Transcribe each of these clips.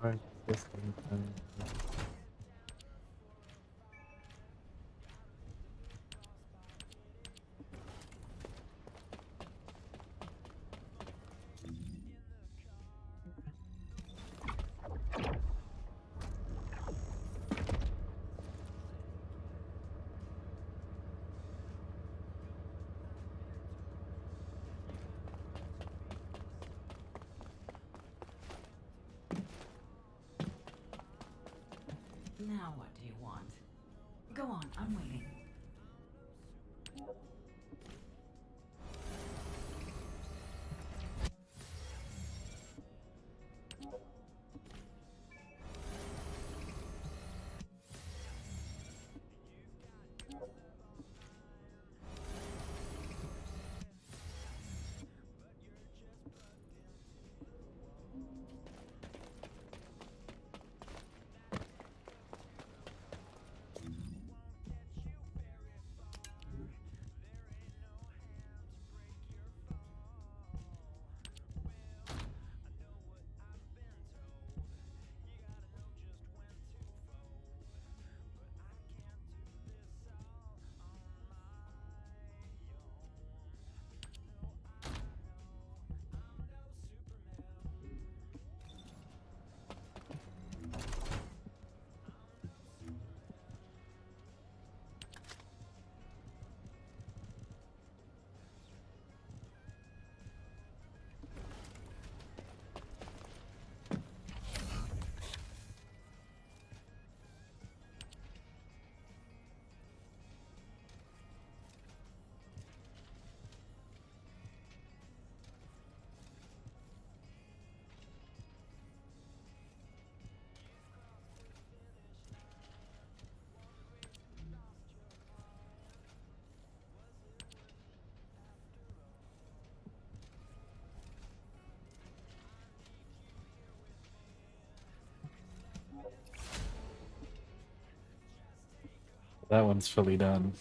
Alright, Descendant. Now what do you want? Go on, I'm waiting. That one's fully done.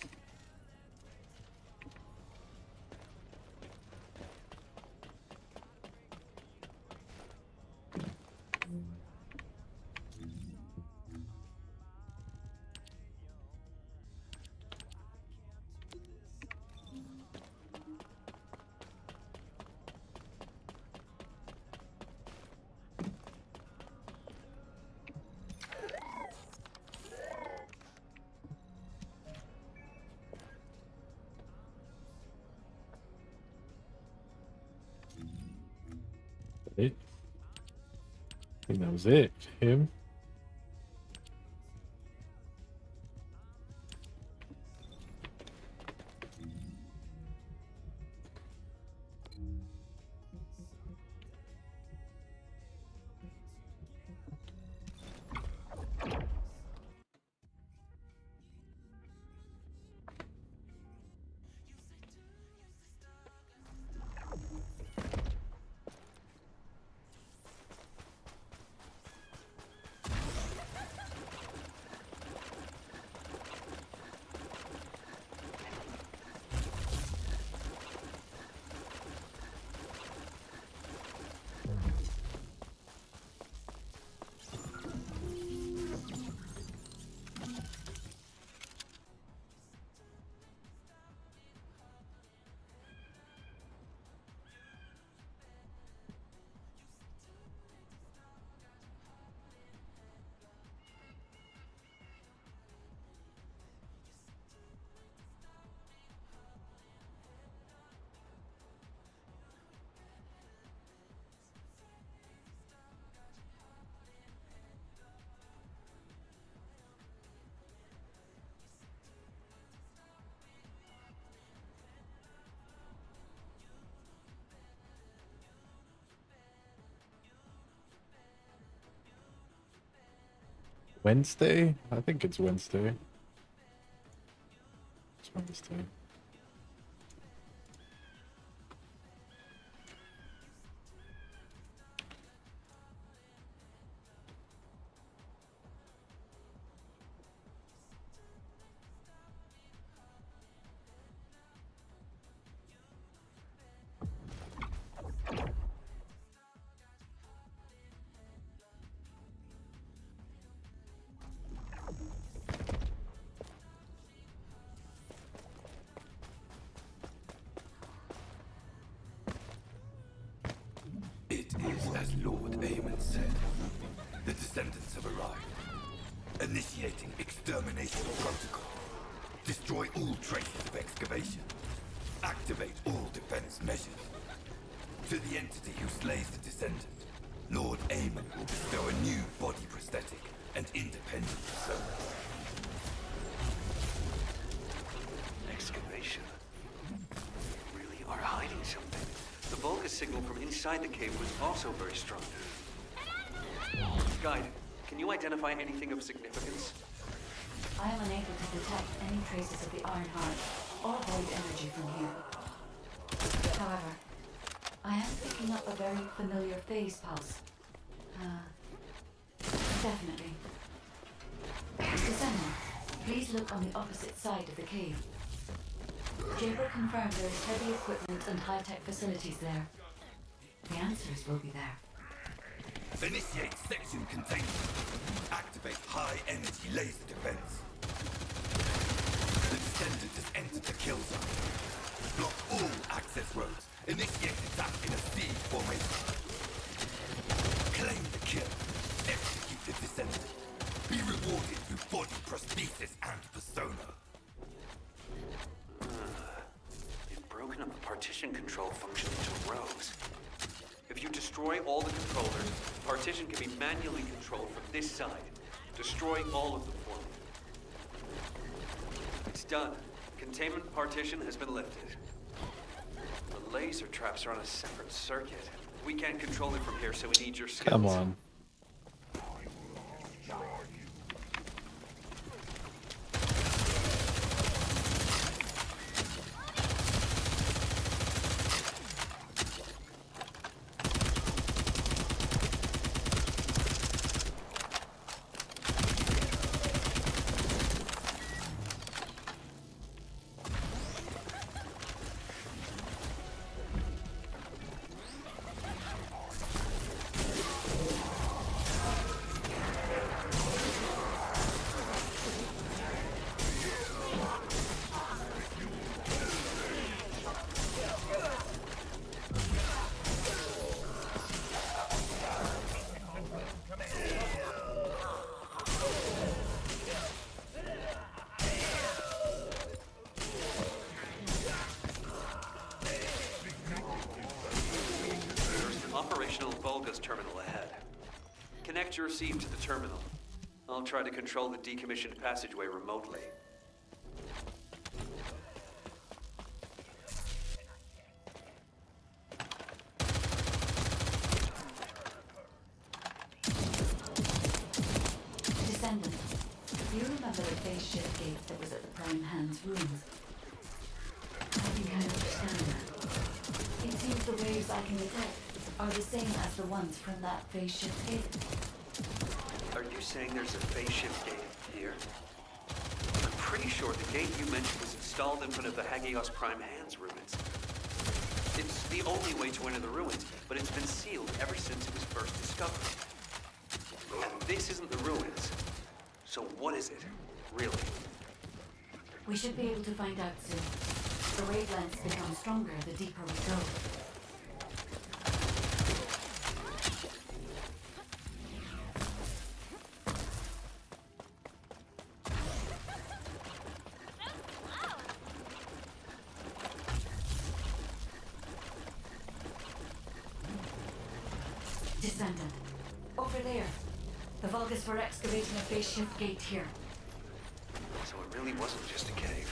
It. I think that was it. Him. Wednesday? I think it's Wednesday. It's Wednesday. Descendants have arrived. Initiating extermination protocol. Destroy all traces of excavation. Activate all defense measures. To the entity who slays the Descendant, Lord Aemon will bestow a new body prosthetic and independent persona. Excavation. You really are hiding something. The Vulgus signal from inside the cave was also very strong. Guide, can you identify anything of significance? I am unable to detect any traces of the Iron Heart or void energy from here. However, I am picking up a very familiar phase pulse. Definitely. Descendant, please look on the opposite side of the cave. Jaber confirmed there is heavy equipment and high-tech facilities there. The answers will be there. Initiate section containment. Activate high-energy laser defense. The Descendant has entered the kill zone. Block all access roads. Initiate attack in a siege formation. Claim the kill. Execute the Descendant. Be rewarded through body prosthesis and persona. You've broken up the partition control function into rows. If you destroy all the controllers, the partition can be manually controlled from this side. Destroy all of them for me. It's done. Containment partition has been lifted. The laser traps are on a separate circuit. We can't control it from here, so we need your skills. Come on. Operational Vulgus terminal ahead. Connect your receive to the terminal. I'll try to control the decommissioned passageway remotely. Descendant, do you remember the phase shift gate that was at the Prime Hand's ruins? I think I understand that. It seems the waves I can detect are the same as the ones from that phase shift gate. Are you saying there's a phase shift gate here? I'm pretty sure the gate you mentioned was installed in front of the Hagios Prime Hand's ruins. It's the only way to enter the ruins, but it's been sealed ever since it was first discovered. And this isn't the ruins. So what is it, really? We should be able to find out soon. The wavelengths become stronger the deeper we go. Descendant. Over there. The Vulgus were excavating a phase shift gate here. So it really wasn't just a cave.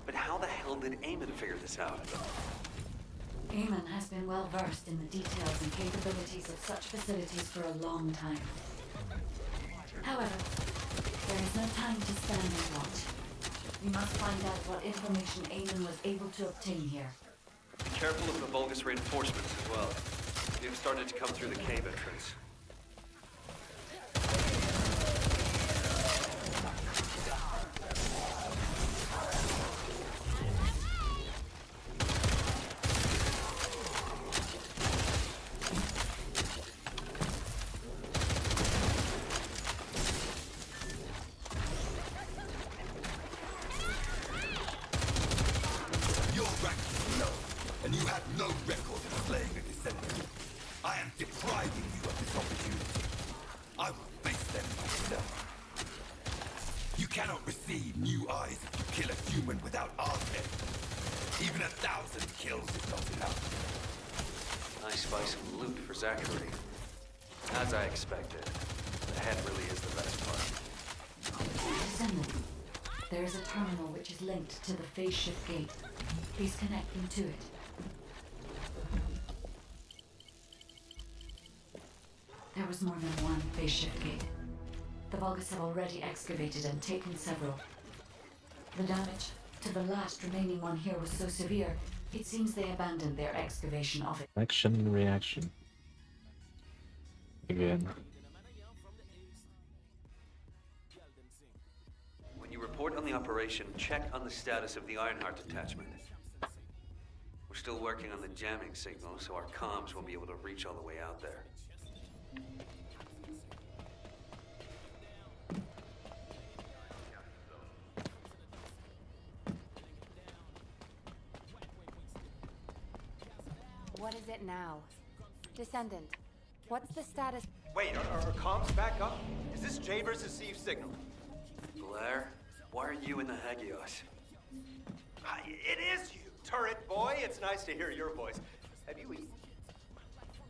But how the hell did Aemon figure this out? Aemon has been well versed in the details and capabilities of such facilities for a long time. However, there is no time to stand and watch. We must find out what information Aemon was able to obtain here. Be careful of the Vulgus reinforcements as well. They've started to come through the cave entrance. Your rank is low, and you have no record of slaying a Descendant. I am depriving you of this opportunity. myself. You cannot receive new eyes if you kill a human without our head. Even 1,000 kills is not enough. Nice buy some loot for Zachary. As I expected, the head really is the best part. Descendant. There is a terminal which is linked to the phase shift gate. Please connect them to it. There was more than one phase shift gate. The Vulgus have already excavated and taken several. The damage to the last remaining one here was so severe, it seems they abandoned their excavation of it. Action and reaction. Again. When you report on the operation, check on the status of the Ironheart detachment. We're still working on the jamming signal, so our comms won't be able to reach all the way out there. What is it now? Descendant, what's the status? Wait, are comms back up? Is this Javer's received signal? Blair, why are you in the Hagios? It is you, turret boy. It's nice to hear your voice. Have you eaten?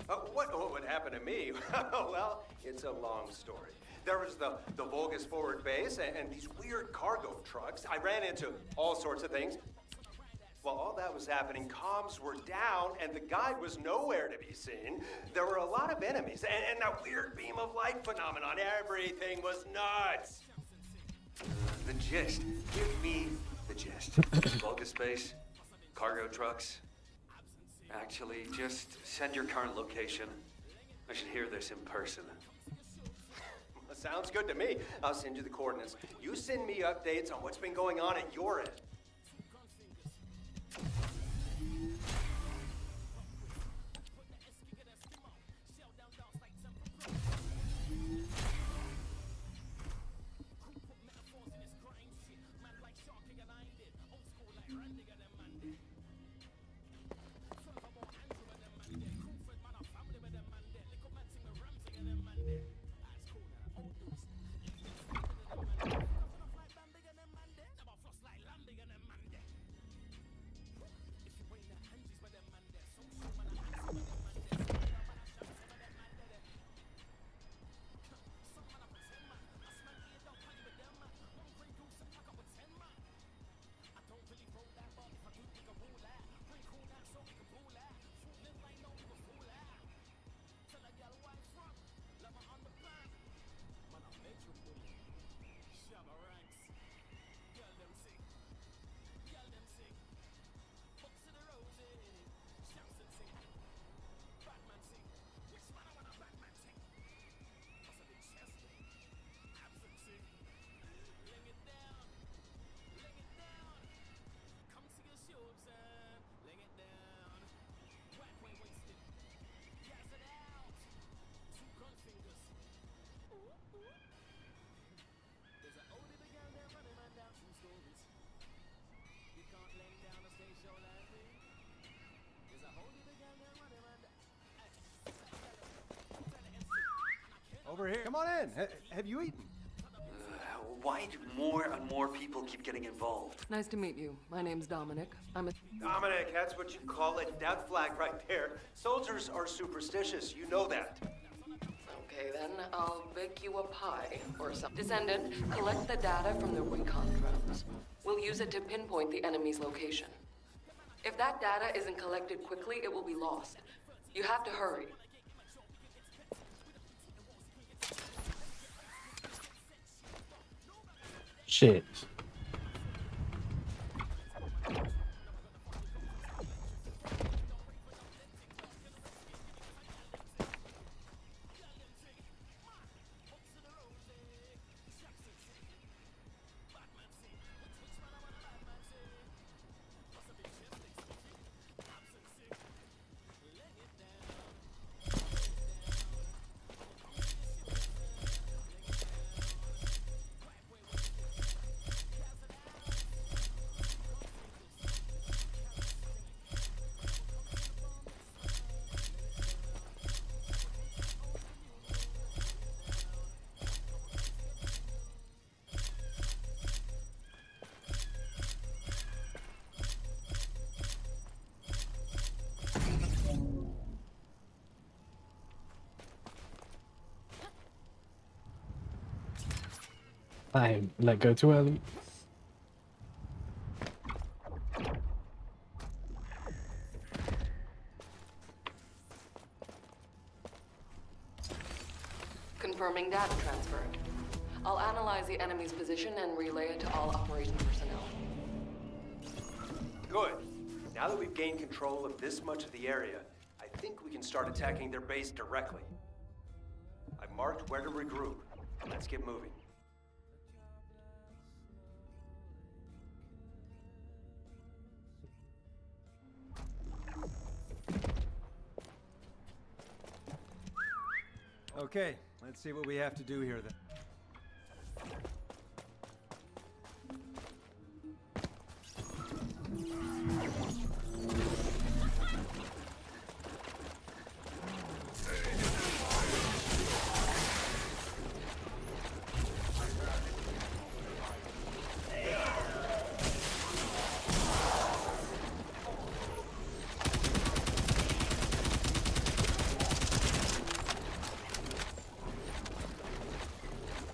What would happen to me? Well, it's a long story. There was the Vulgus forward base and these weird cargo trucks. I ran into all sorts of things. While all that was happening, comms were down and the guide was nowhere to be seen. There were a lot of enemies and that weird beam of light phenomenon. Everything was nuts. The gist. Give me the gist. Vulgus base, cargo trucks. Actually, just send your current location. I should hear this in person. Sounds good to me. I'll send you the coordinates. You send me updates on what's been going on at your end. Over here. Come on in. Have you eaten? Why do more and more people keep getting involved? Nice to meet you. My name's Dominic. I'm a... Dominic, that's what you call a death flag right there. Soldiers are superstitious. You know that. Okay, then I'll bake you a pie or something. Descendant, collect the data from the recon drones. We'll use it to pinpoint the enemy's location. If that data isn't collected quickly, it will be lost. You have to hurry. Shit. I let go too early. Confirming data transfer. I'll analyze the enemy's position and relay it to all operations personnel. Good. Now that we've gained control of this much of the area, I think we can start attacking their base directly. I've marked where to regroup. Let's get moving. Okay, let's see what we have to do here then.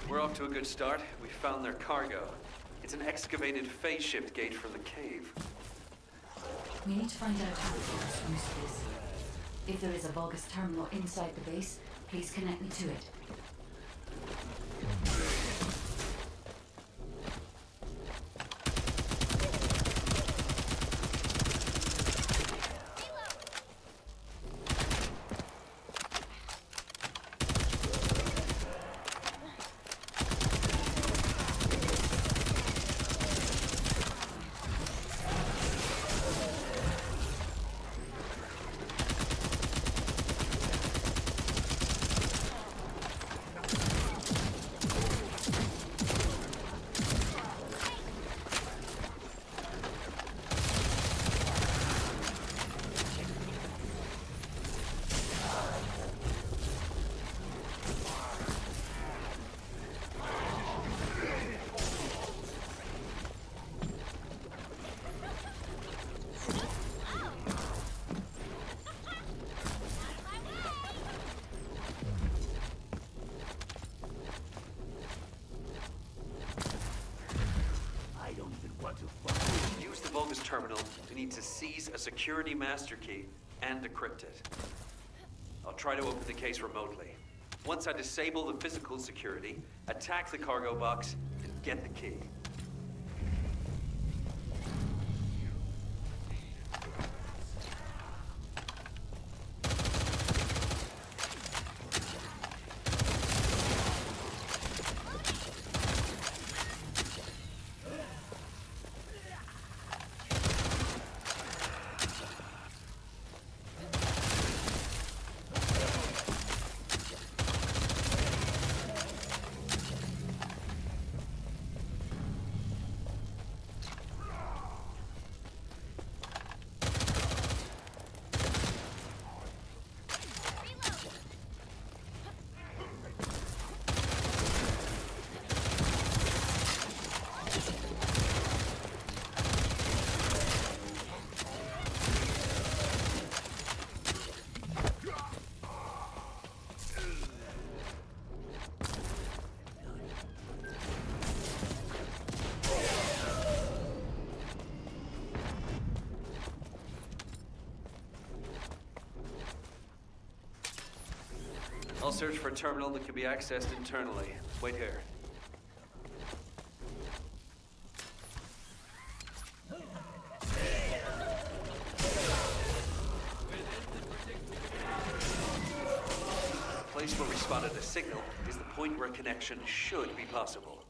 We're off to a good start. We found their cargo. It's an excavated phase shift gate from the cave. We need to find out how the Vulgus use this. If there is a Vulgus terminal inside the base, please connect me to it. Use the Vulgus terminal. We need to seize a security master key and decrypt it. I'll try to open the case remotely. Once I disable the physical security, attack the cargo box, and get the key. I'll search for a terminal that can be accessed internally. Wait here. The place where we spotted a signal is the point where a connection should be possible.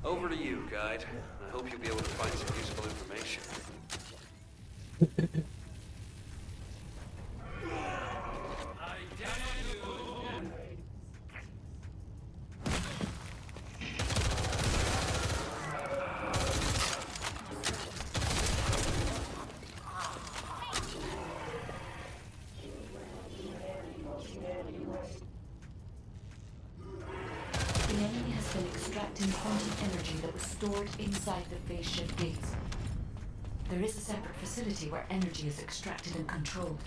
Over to you, guide. I hope you'll be able to find some useful information. has been extracting quantum energy that was stored inside the phase shift gates. There is a separate facility where energy is extracted and controlled.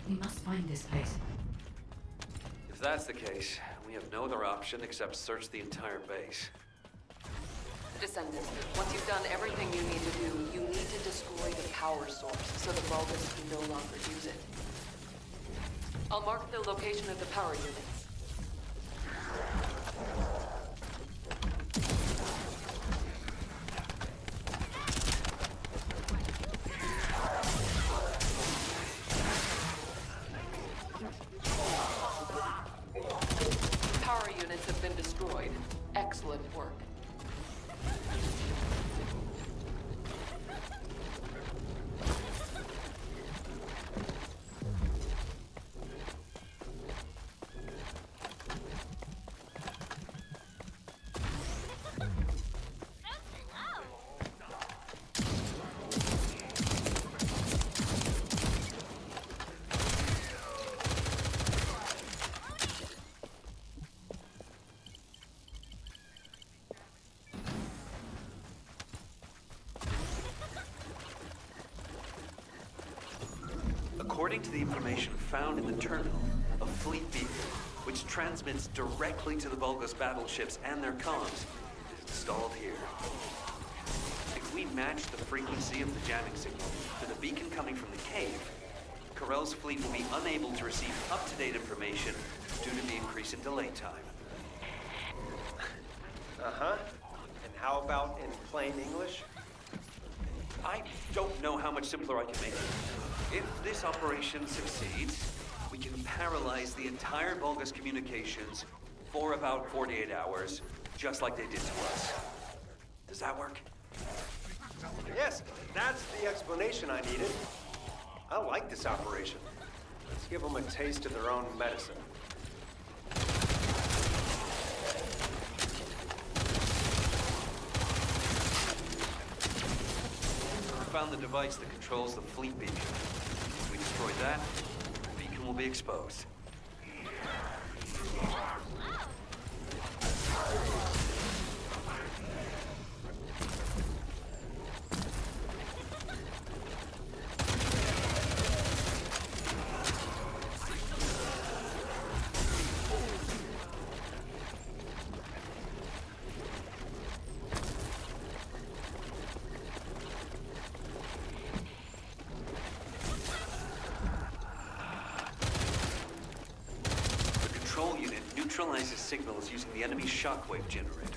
We must find this place. If that's the case, we have no other option except search the entire base. Descendant, once you've done everything you need to do, you need to destroy the power source so the Vulgus can no longer use it. I'll mark the location of the power units. Power units have been destroyed. Excellent work. According to the information found in the terminal, a fleet beacon, which transmits directly to the Vulgus battleships and their comms, is installed here. If we match the frequency of the jamming signal to the beacon coming from the cave, Corell's fleet will be unable to receive up-to-date information due to the increase in delay time. Uh-huh. And how about in plain English? I don't know how much simpler I can make it. If this operation succeeds, we can paralyze the entire Vulgus communications for about 48 hours, just like they did to us. Does that work? Yes, that's the explanation I needed. I like this operation. Let's give them a taste of their own medicine. We found the device that controls the fleet beacon. If we destroy that, the beacon will be exposed. Control unit neutralizes signals using the enemy's shockwave generator.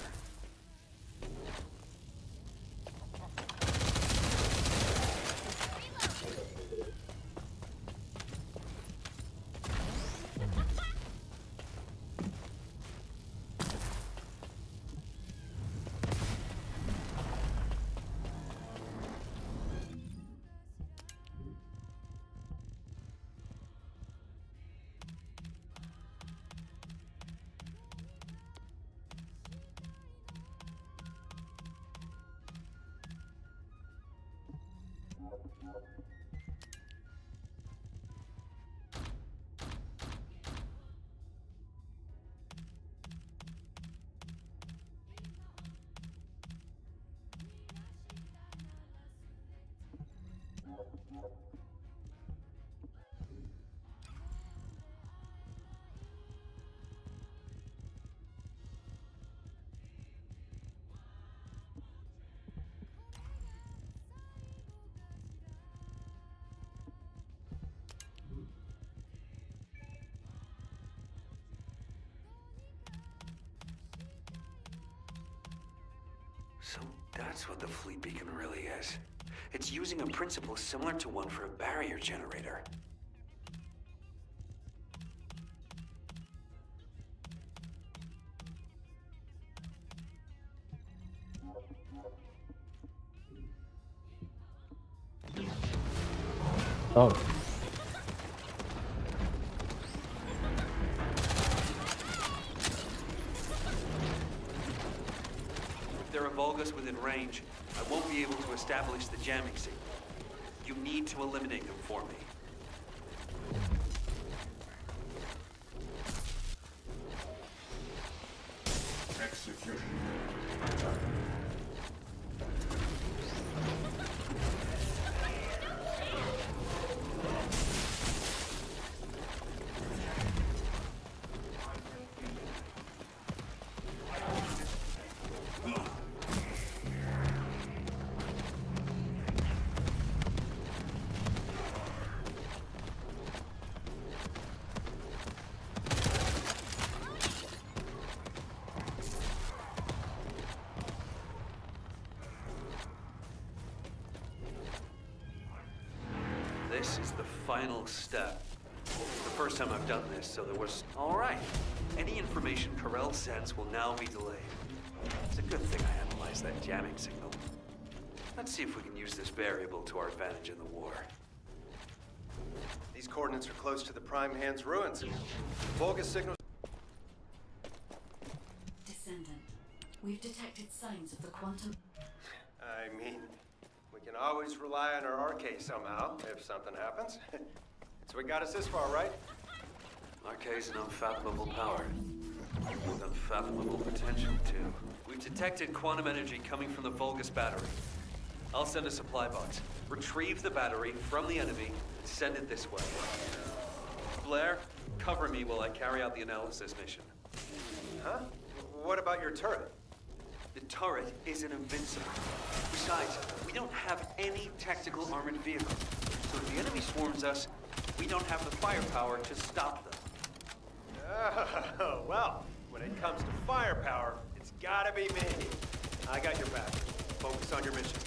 So that's what the fleet beacon really is. It's using a principle similar to one for a barrier generator. Oh, If there are Vulgus within range, I won't be able to establish the jamming signal. You need to eliminate them for me. Execute. This is the final step. It's the first time I've done this, so there was... All right. Any information Corell sends will now be delayed. It's a good thing I analyzed that jamming signal. Let's see if we can use this variable to our advantage in the war. These coordinates are close to the Prime Hand's ruins. Vulgus signals... Descendant, we've detected signs of the quantum... I mean, we can always rely on our arcade somehow, if something happens. So it got us this far, right? Arcade's an unfathomable power. With unfathomable potential, too. We've detected quantum energy coming from the Vulgus battery. I'll send a supply box. Retrieve the battery from the enemy and send it this way. Blair, cover me while I carry out the analysis mission. Huh? What about your turret? The turret isn't invincible. Besides, we don't have any tactical armored vehicle. So if the enemy swarms us, we don't have the firepower to stop them. Oh, well, when it comes to firepower, it's gotta be me. I got your back. Focus on your mission.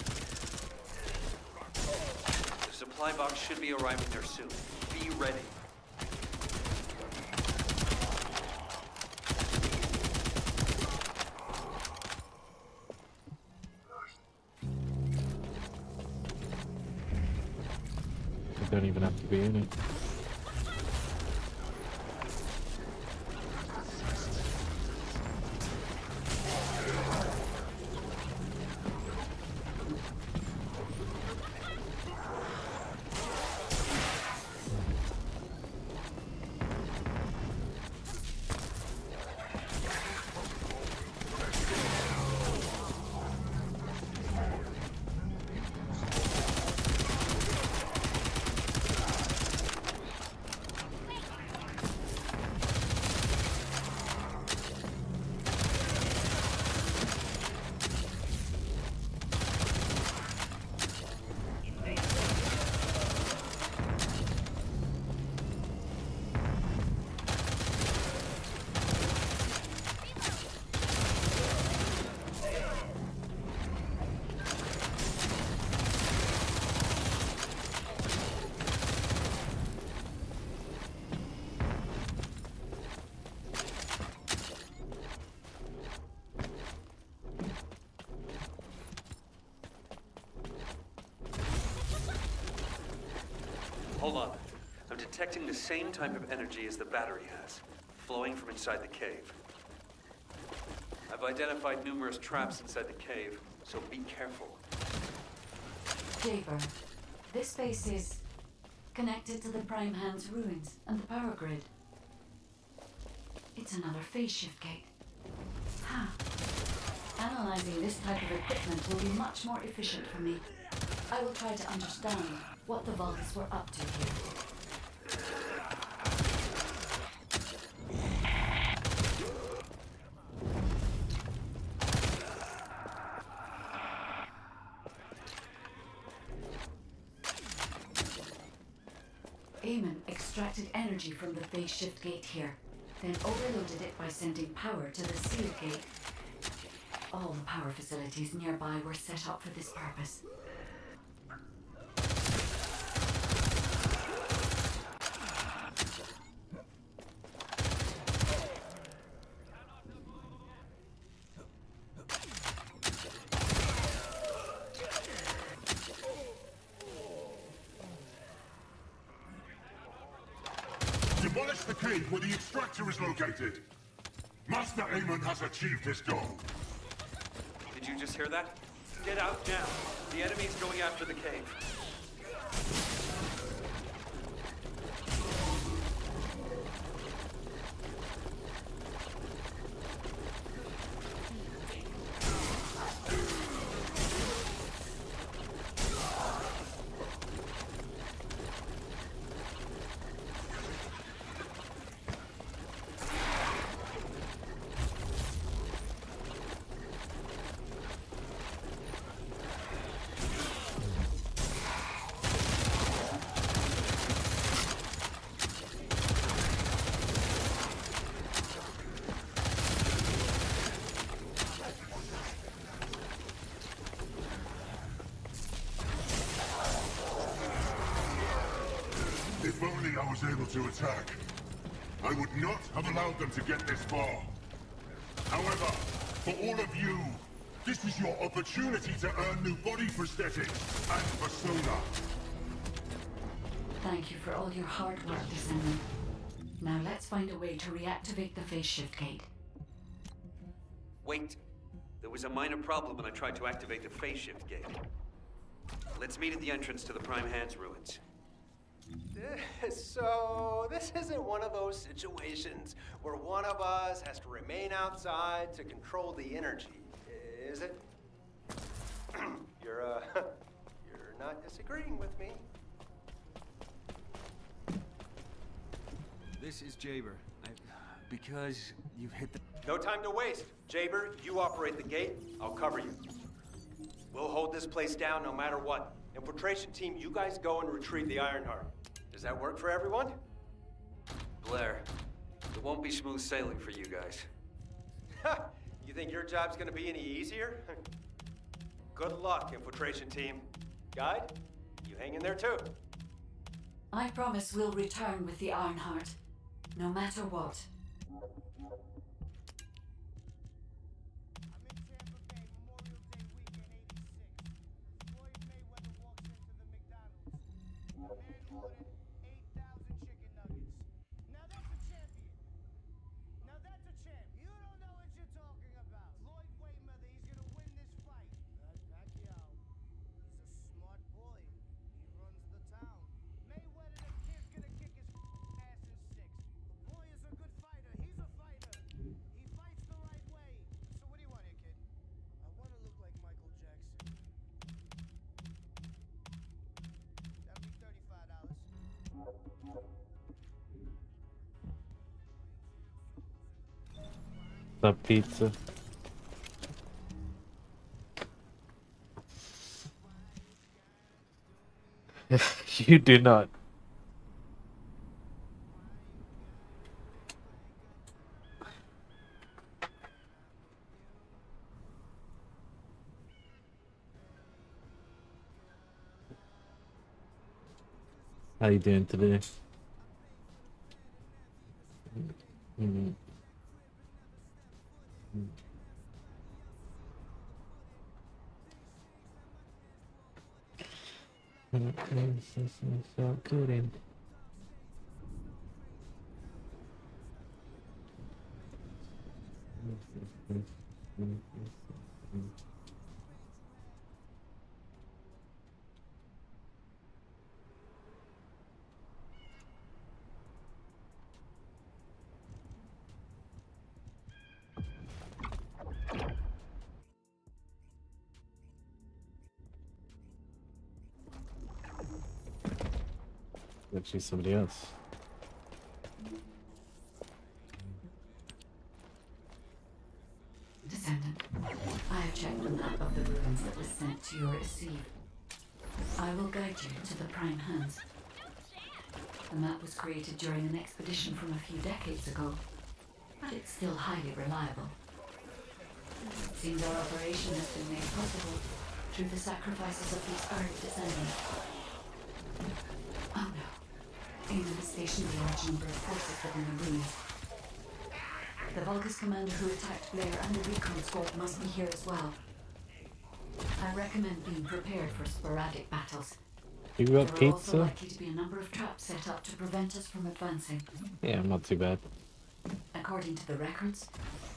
The supply box should be arriving there soon. Be ready. I don't even have to be in it. Hold on. I'm detecting the same type of energy as the battery has, flowing from inside the cave. I've identified numerous traps inside the cave, so be careful. Jaber, this space is connected to the Prime Hand's ruins and the power grid. It's another phase shift gate. Huh. Analyzing this type of equipment will be much more efficient for me. I will try to understand what the Vulgus were up to here. Eamon extracted energy from the phase shift gate here, then overloaded it by sending power to the seal gate. All the power facilities nearby were set up for this purpose. Demolish the cave where the extractor is located. Master Aemon has achieved his goal. Did you just hear that? Get out now. The enemy's going after the cave. lucky I was able to attack. I would not have allowed them to get this far. However, for all of you, this is your opportunity to earn new body prosthetics and persona. Thank you for all your hard work, Descendant. Now let's find a way to reactivate the phase shift gate. Wait. There was a minor problem when I tried to activate the phase shift gate. Let's meet at the entrance to the Prime Hands ruins. So, this isn't one of those situations where one of us has to remain outside to control the energy, is it? You're not disagreeing with me. This is Jaber. Because you've hit the... No time to waste. Jaber, you operate the gate, I'll cover you. We'll hold this place down no matter what. Infiltration team, you guys go and retrieve the Ironheart. Does that work for everyone? Blair, it won't be smooth sailing for you guys. Ha! You think your job's gonna be any easier? Good luck, infiltration team. Guide, you hang in there too. I promise we'll return with the Ironheart, no matter what. The pizza. You do not. How you doing today? Mm. So good in. Let's see somebody else. Descendant, I have checked the map of the ruins that was sent to your receive. I will guide you to the Prime Hands. The map was created during an expedition from a few decades ago, but it's still highly reliable. It seems our operation has been made possible through the sacrifices of these early descendants. Oh no. Aemon has stationed a large number of forces within the ruins. The Vulgus commander who attacked Blair and the recon squad must be here as well. I recommend being prepared for sporadic battles. You got There are also pizza? likely to be a number of traps set up to prevent us from advancing. Yeah, not too bad. According to the records,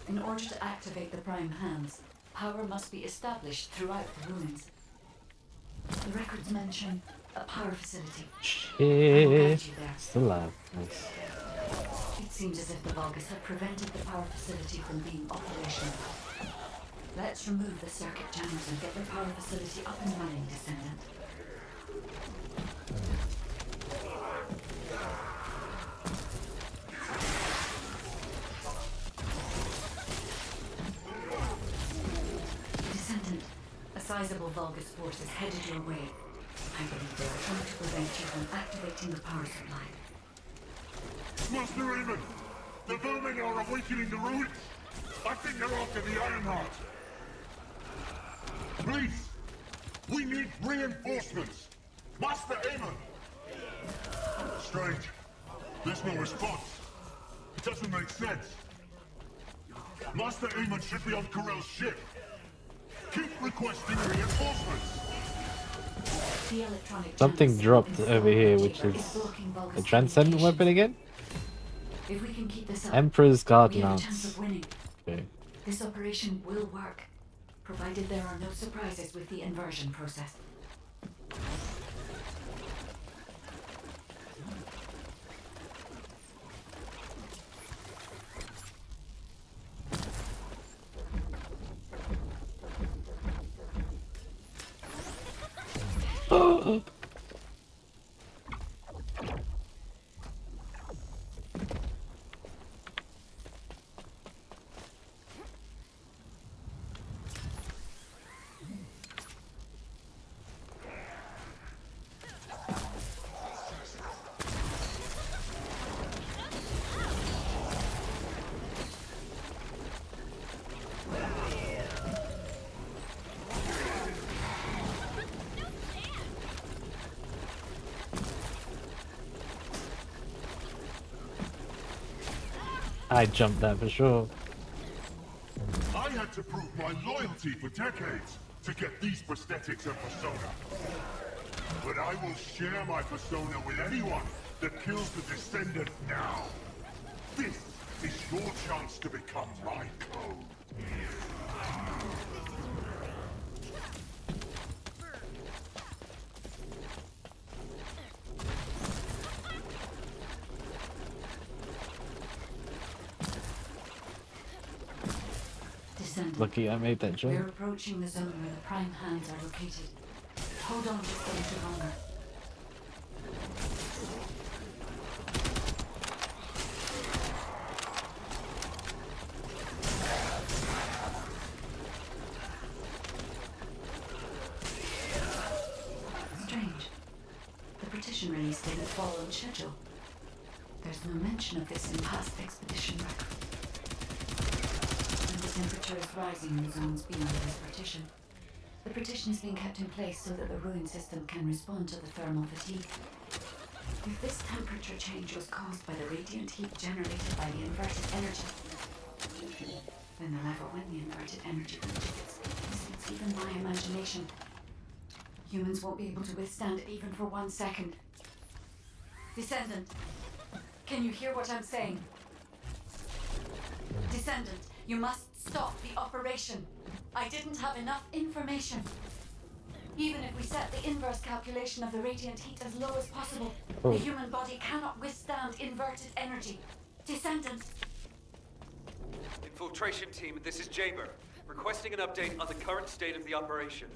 in order to activate the Prime Hands, power must be established throughout the ruins. The records mention a power facility. I will guide Shit. you there. Still alive. Nice. It seems as if the Vulgus have prevented the power facility from being operational. Let's remove the circuit jammers and get the power facility up and running, Descendant. Descendant, a sizable Vulgus force is headed your way. I believe they are trying to prevent you from activating the power supply. Master Aemon! The vermin are awakening the ruins! I think they're after the Ironheart! Please! We need reinforcements! Master Aemon! Strange. There's no response. It doesn't make sense. Master Aemon should be on Corell's ship. Keep requesting reinforcements. The electronic Something channels dropped in over here, which Silver is blocking a Vulca's transcendent communications. weapon again? If we can keep this up, Emperor's Guard we have a chance Lance. of winning. Okay. This operation will work, provided there are no surprises with the inversion process. I jumped that for sure. I had to prove my loyalty for decades to get these prosthetics and persona. But I will share my persona with anyone that kills the Descendant now. This is your chance to become my code. Descendant. Lucky I made that We're jump. approaching the zone where the prime hands are located. Hold on just a little longer. Strange. The partition release didn't fall on schedule. There's no mention of this in past expedition records. And the temperature is rising in zones beyond this partition. The partition is being kept in place so that the ruin system can respond to the thermal fatigue. If this temperature change was caused by the radiant heat generated by the inverted energy, then the level when the inverted energy exceeds even my imagination. Humans won't be able to withstand it even for 1 second. Descendant, can you hear what I'm saying? Descendant, you must stop the operation. I didn't have enough information. Even if we set the inverse calculation of the radiant heat as low as possible, the human body cannot withstand inverted energy. Descendant. Infiltration team, this is Jaber. Requesting an update on the current state of the operation.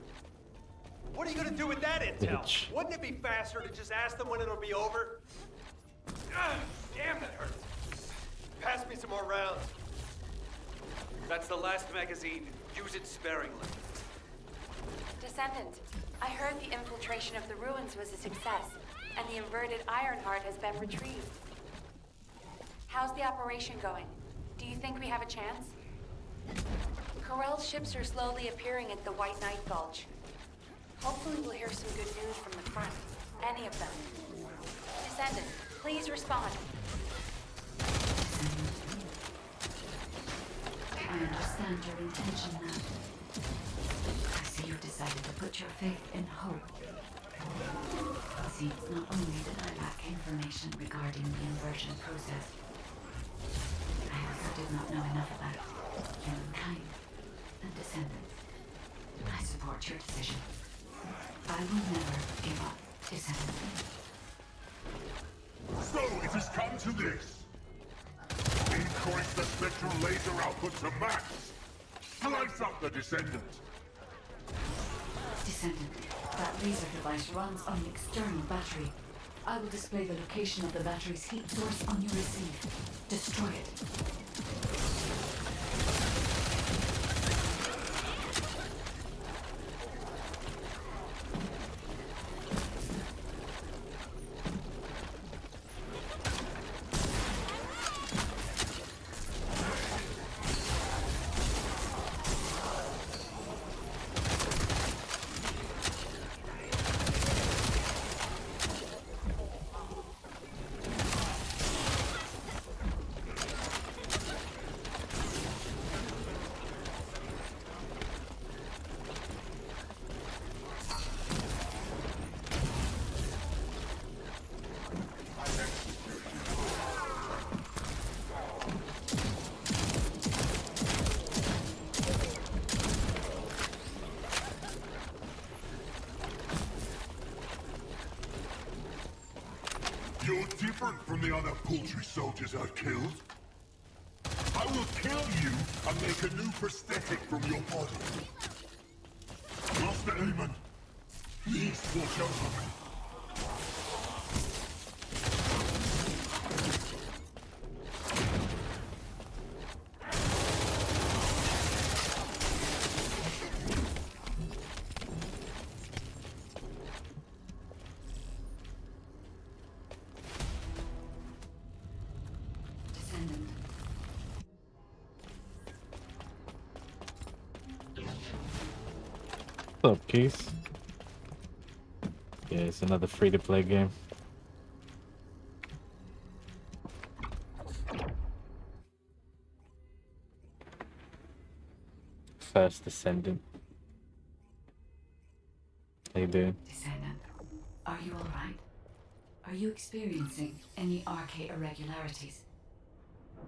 What are you gonna do with that intel? Bitch. Wouldn't it be faster to just ask them when it'll be over? Damn, that hurts. Pass me some more rounds. That's the last magazine. Use it sparingly. Descendant, I heard the infiltration of the ruins was a success, and the inverted Ironheart has been retrieved. How's the operation going? Do you think we have a chance? Corell's ships are slowly appearing at the White Knight Gulch. Hopefully we'll hear some good news from the front. Any of them. Descendant, please respond. I understand your intention now. I see you've decided to put your faith in hope. It seems not only did I lack information regarding the inversion process, I also did not know enough about humankind and descendants. I support your decision. I will never give up, Descendant. So it has come to this. Increase the spectral laser output to max. Slice up the Descendant. Descendant, that laser device runs on an external battery. I will display the location of the battery's heat source on your receive. Destroy it. different from the other paltry soldiers I've killed. I will kill you and make a new prosthetic from your body. Master Aemon, please watch over me. Descendant. What's up, Keith? Yeah, it's another free-to-play game. First Descendant. How you doing? Descendant, are you alright? Are you experiencing any arcade irregularities?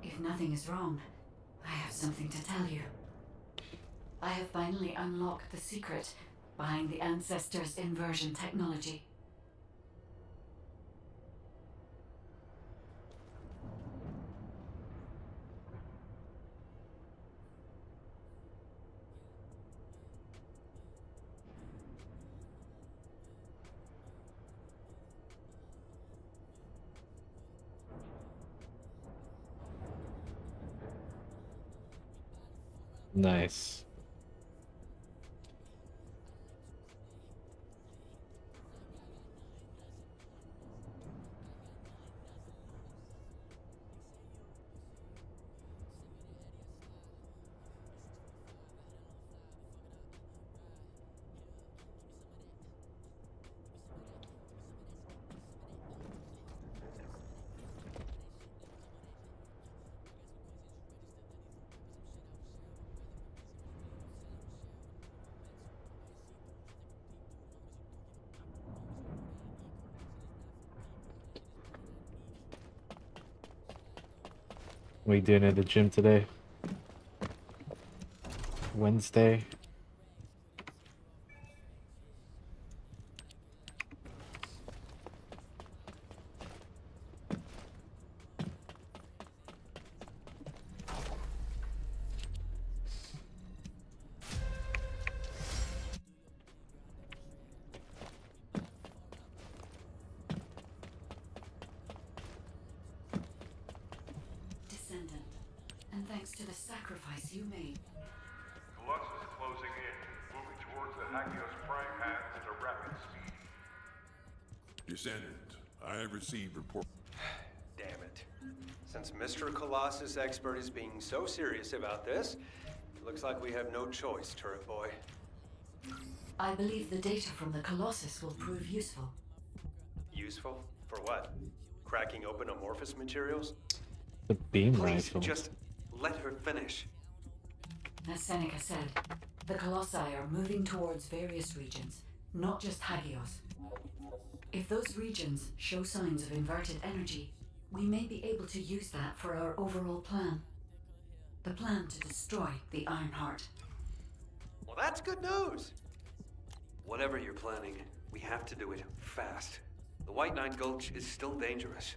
If nothing is wrong, I have something to tell you. I have finally unlocked the secret behind the Ancestors' inversion technology. Nice. What are you doing at the gym today? Wednesday? Descendant, and thanks to the sacrifice you made. Colossus is closing in, moving towards the Hagios Prime hands at a rapid speed. Descendant, I have received report. Damn it. Since Mr. Colossus Expert is being so serious about this, it looks like we have no choice, Turret Boy. I believe the data from the Colossus will prove useful. Useful? For what? Cracking open amorphous materials? The beam Please, rifle. just let her finish. As Seneca said, the Colossi are moving towards various regions, not just Hagios. If those regions show signs of inverted energy, we may be able to use that for our overall plan. The plan to destroy the Ironheart. Well, that's good news. Whatever you're planning, we have to do it fast. The White Knight Gulch is still dangerous.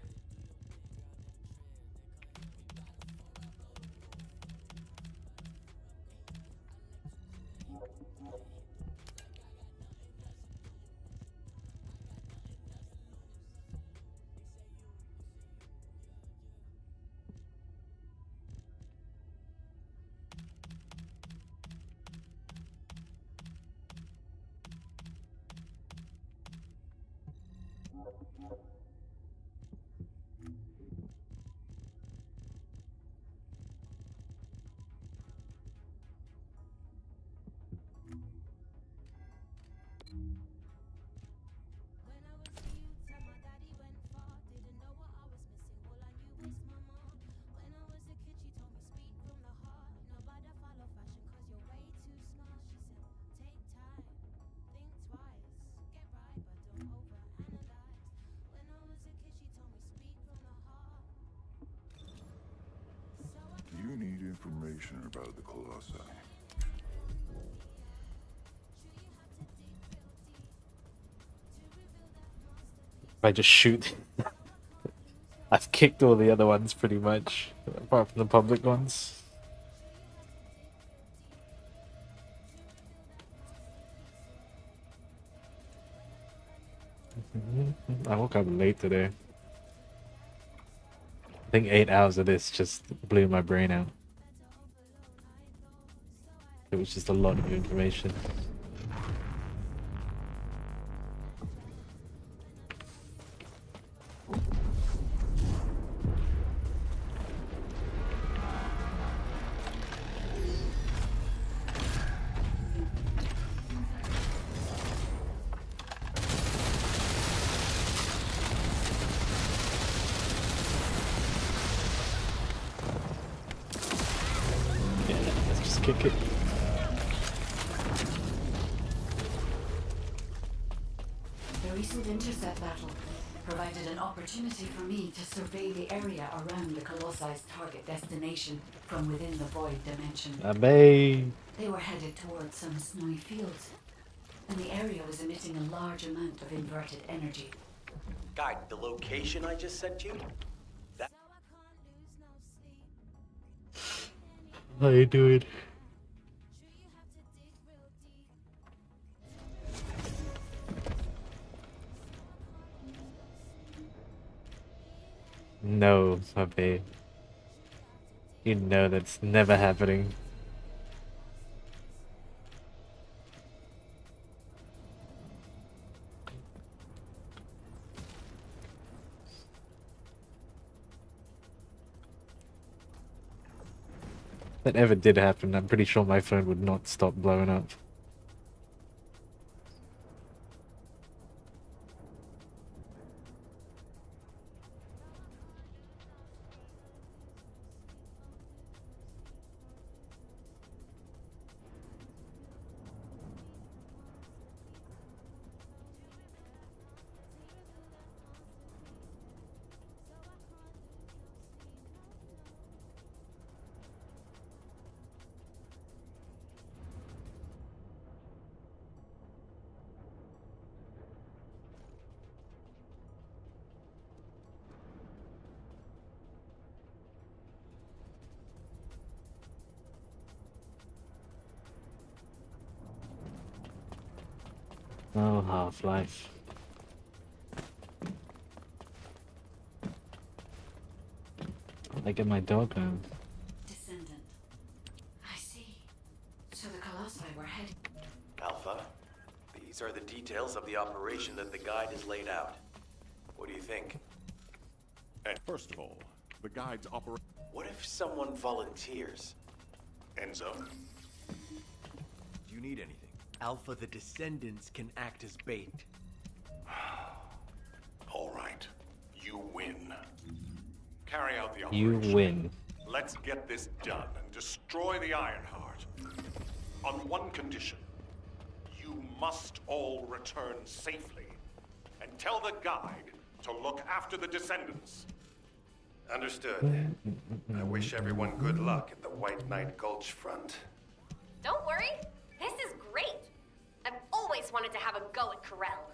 You need information about the Colossi. If I just shoot. I've kicked all the other ones pretty much, apart from the public ones. I woke up late today. I think 8 hours of this just blew my brain out. It was just a lot of information. Yeah, let's just kick it. The recent intercept battle provided an opportunity for me to survey the area around the Colosse's target destination from within the void dimension. Abe. They were headed towards some snowy fields, and the area was emitting a large amount of inverted energy. Guide, the location I just sent you? That... How you doing? No, Abe. You know that's never happening. If that ever did happen, I'm pretty sure my phone would not stop blowing up. Oh, Half-Life. I get my dog now. Descendant. I see. So the Colossi were heading... Alpha, these are the details of the operation that the guide has laid out. What do you think? And first of all, the guide's operation. What if someone volunteers? Enzo? Do you need anything? Alpha, the Descendants can act as bait. All right. You win. Carry out the You operation. win. Let's get this done and destroy the Ironheart. On one condition. You must all return safely. And tell the guide to look after the Descendants. Understood. I wish everyone good luck at the White Knight Gulch front. Don't worry. This is great. I've always wanted to have a go at Corel.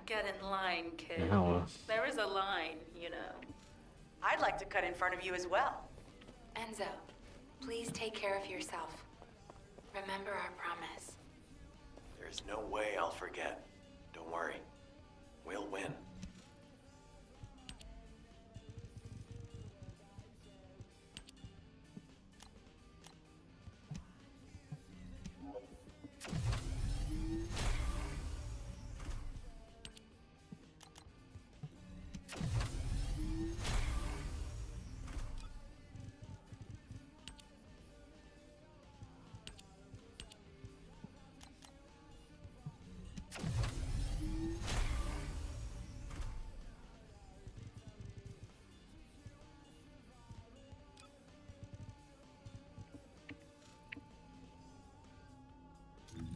Get in line, kid. Ow. There is a line, you know. I'd like to cut in front of you as well. Enzo, please take care of yourself. Remember our promise. There's no way I'll forget. Don't worry. We'll win.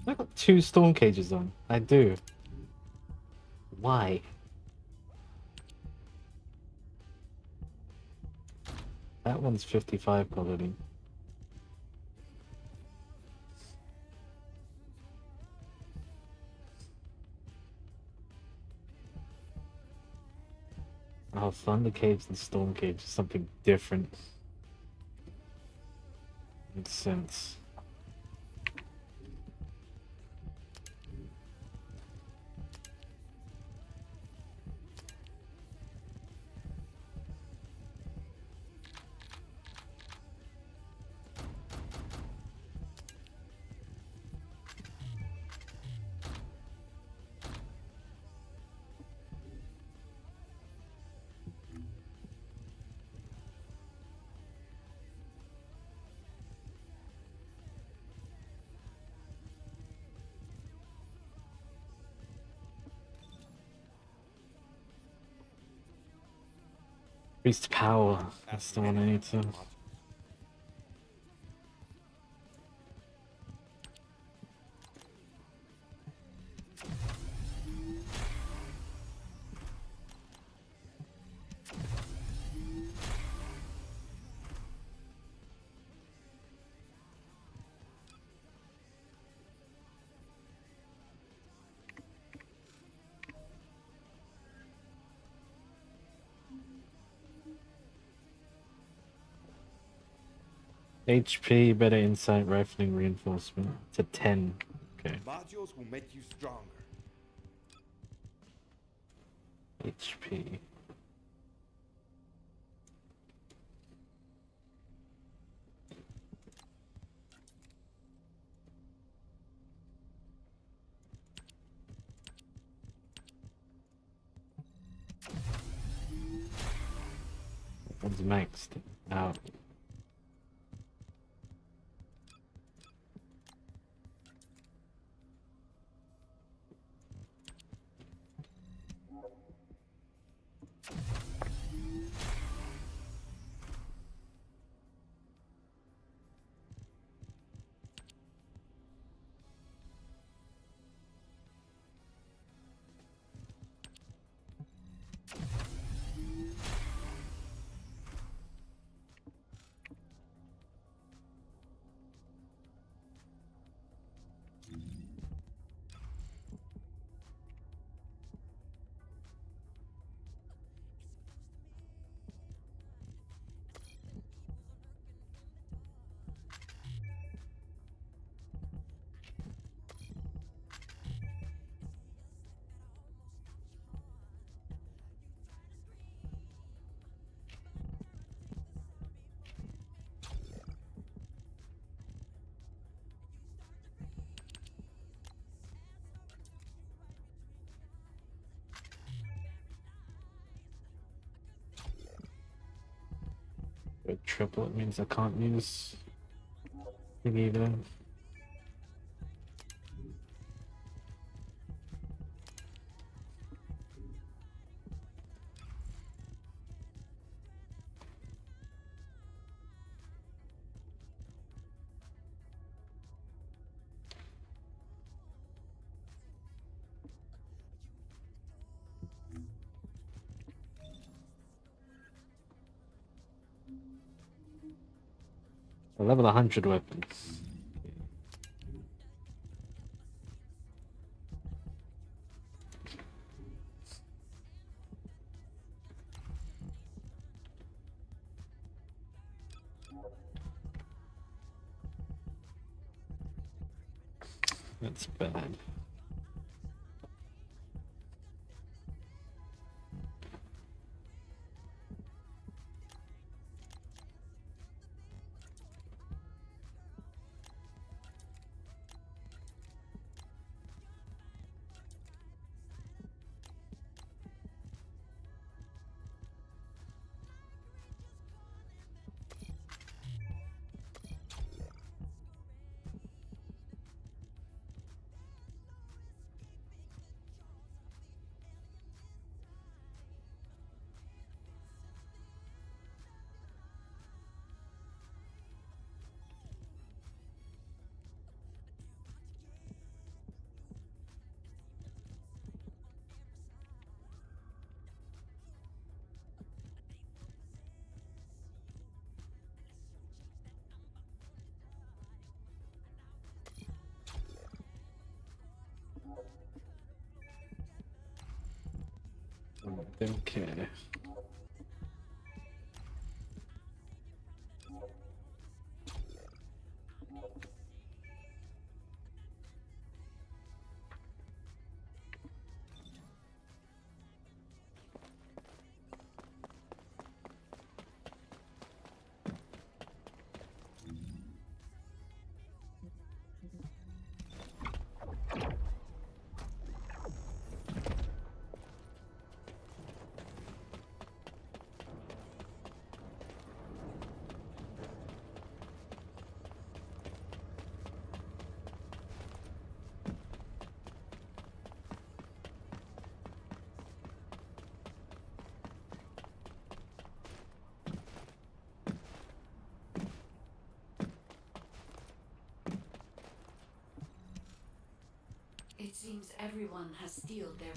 I got 2 storm cages on. I do. Why? That one's 55 quality. Oh, Thunder Caves and Storm Caves is something different. Makes sense. Increased power. That's the one I need to. HP, better insight, rifling reinforcement to 10. Okay. Modules will make you stronger. HP. One's maxed out. A triplet means I can't use thingy there. A level 100 weapons. That's bad. Don't care. seems everyone has steeled their...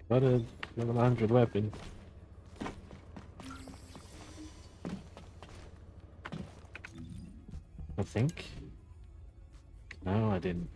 Got a level 100 weapon. I think. No, I didn't.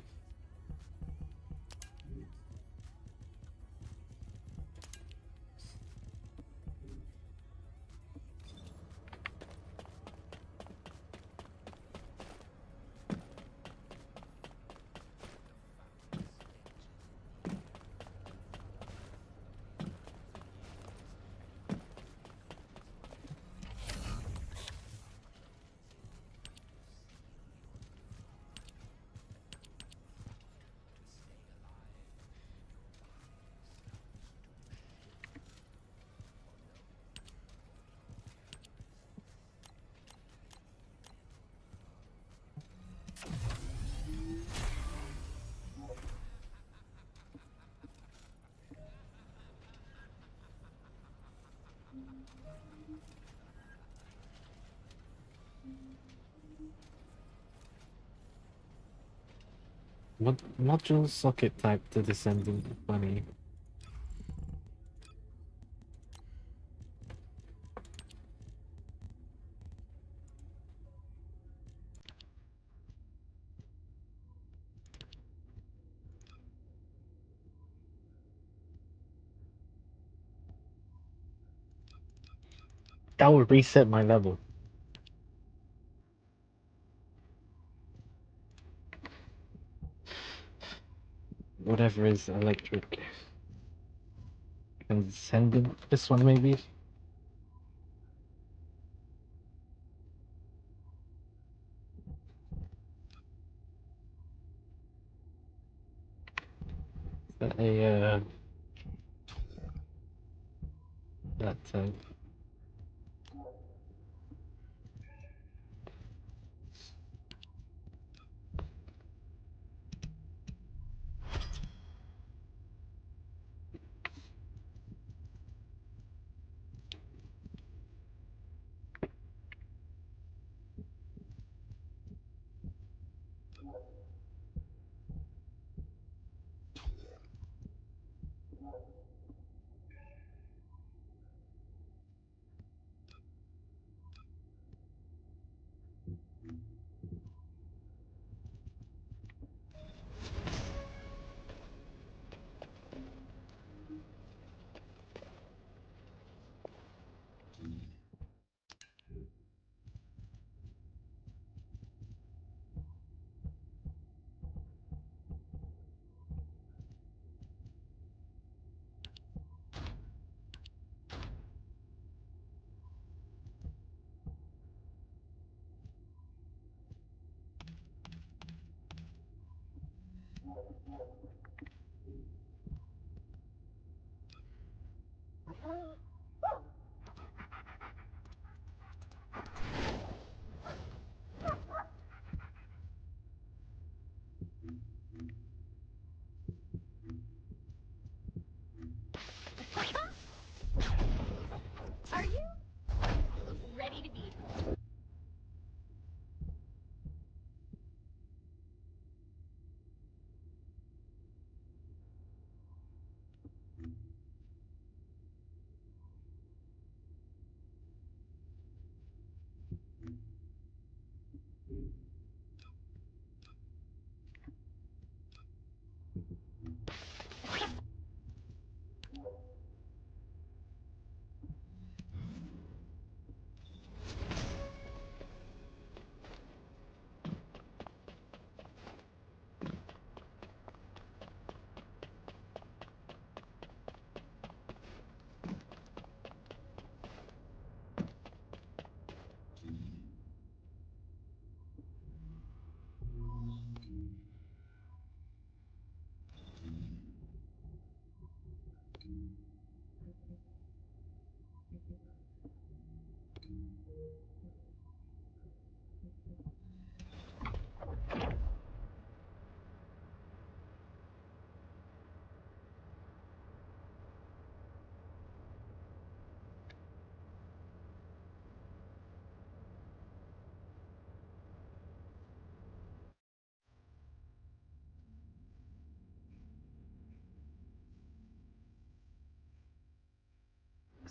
What module socket type the Descendant? Funny. That would reset my level. Whatever is electric. And Descendant, this one maybe? Is that a that type?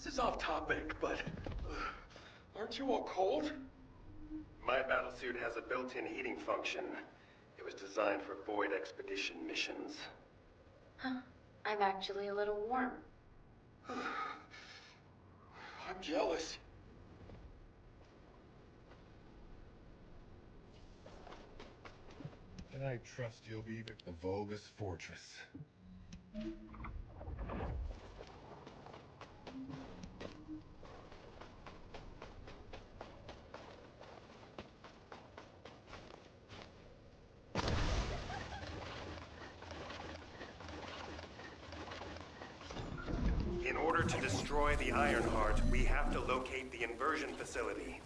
This is off topic, but aren't you all cold? My battlesuit has a built-in heating function. It was designed for void expedition missions. Huh. I'm actually a little warm. I'm jealous. And I trust you'll be the Vulgus Fortress. In order to destroy the Ironheart, we have to locate the inversion facility.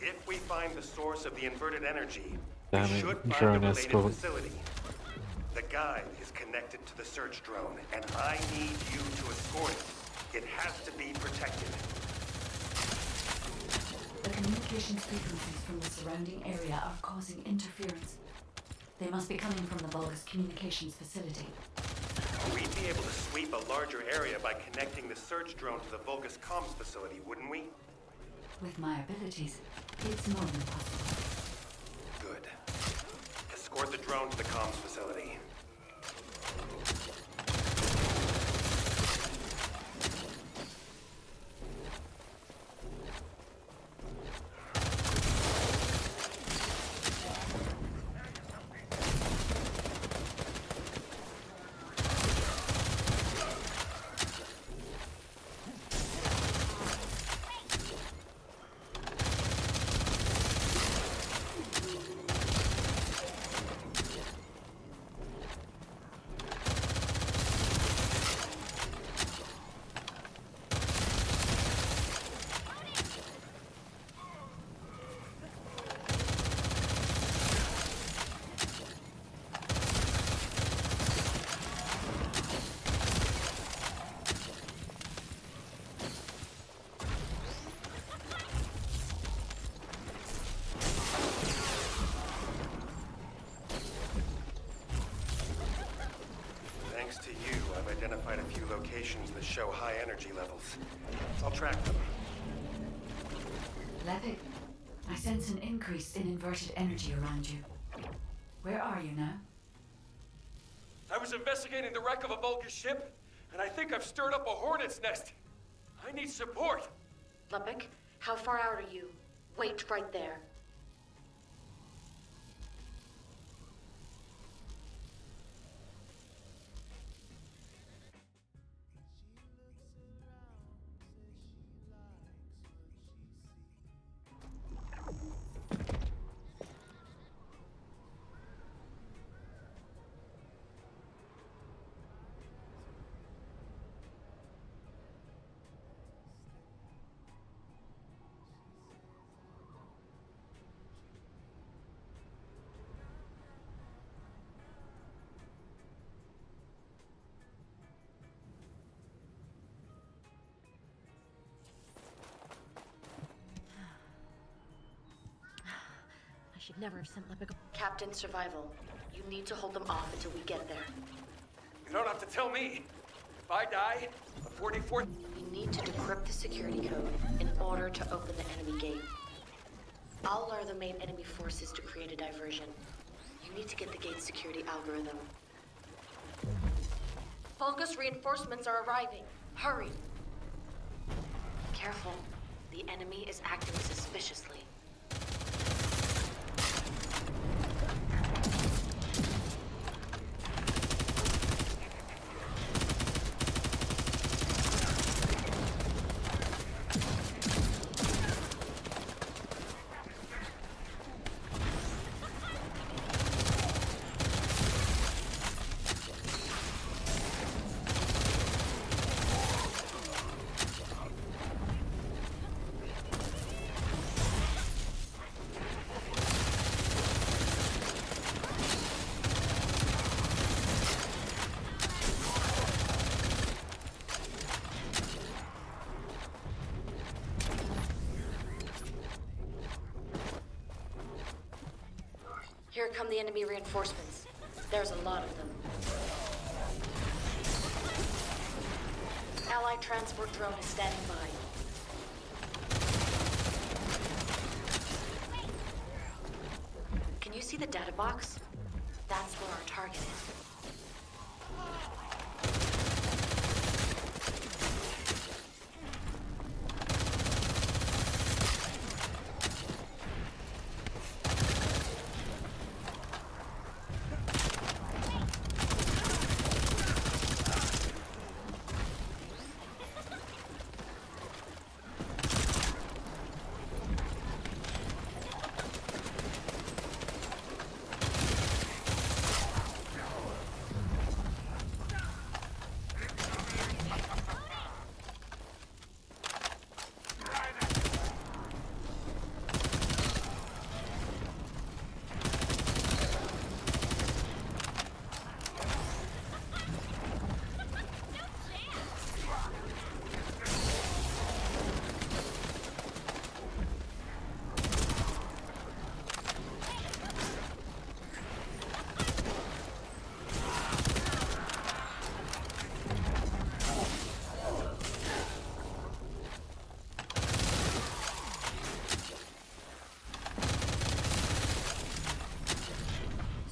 If we find the source of the inverted energy, we Damn it, should find drone the related escort. facility. The guide is connected to the search drone, and I need you to escort it. It has to be protected. The communications frequencies from the surrounding area are causing interference. They must be coming from the Vulgus communications facility. We'd be able to sweep a larger area by connecting the search drone to the Vulgus comms facility, wouldn't we? With my abilities, it's more than possible. Good. Escort the drone to the comms facility. Thanks to you, I've identified a few locations that show high energy levels. I'll track them. Lepic, I sense an increase in inverted energy around you. Where are you now? I was investigating the wreck of a Vulgus ship, and I think I've stirred up a hornet's nest. I need support. Lepic, how far out are you? Wait right there. I should never have sent Lepic. Captain Survival, you need to hold them off until we get there. You don't have to tell me. If I die, the 44th... We need to decrypt the security code in order to open the enemy gate. I'll lure the main enemy forces to create a diversion. You need to get the gate's security algorithm. Vulgus reinforcements are arriving. Hurry. Careful. The enemy is acting suspiciously. Here come the enemy reinforcements. There's a lot of them. Allied transport drone is standing by. Can you see the data box? That's where our target is.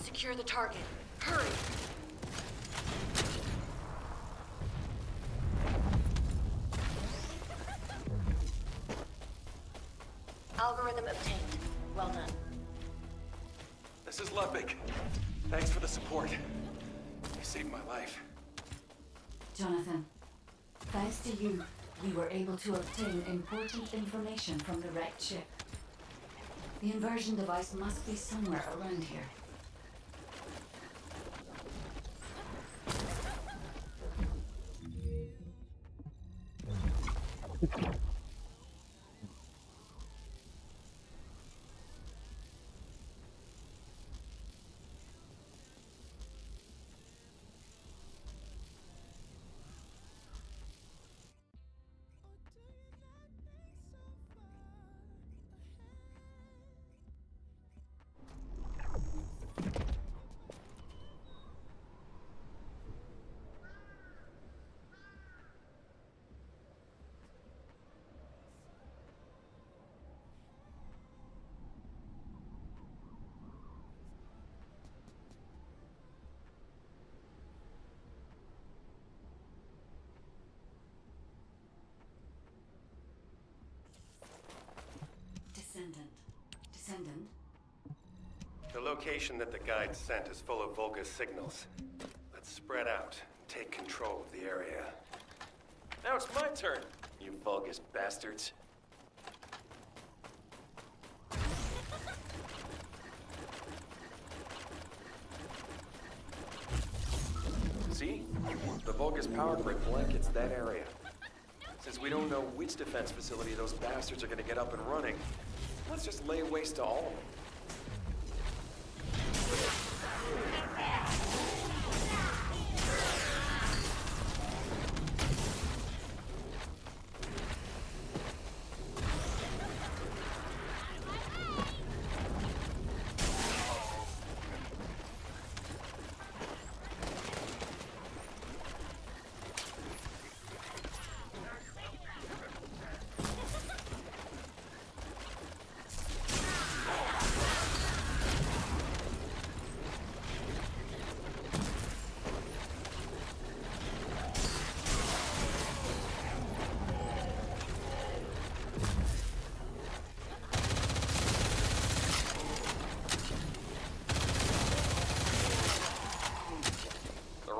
Secure the target. Hurry! Algorithm obtained. Well done. This is Ludwig. Thanks for the support. You saved my life. Jonathan, thanks to you, we were able to obtain important information from the wrecked ship. The inversion device must be somewhere around here. Descendant? The location that the guide sent is full of Volga's signals. Let's spread out and take control of the area. Now it's my turn, you Vulgus bastards. See? The Vulgus power grid blankets that area. Since we don't know which defense facility those bastards are gonna get up and running, let's just lay waste to all of them.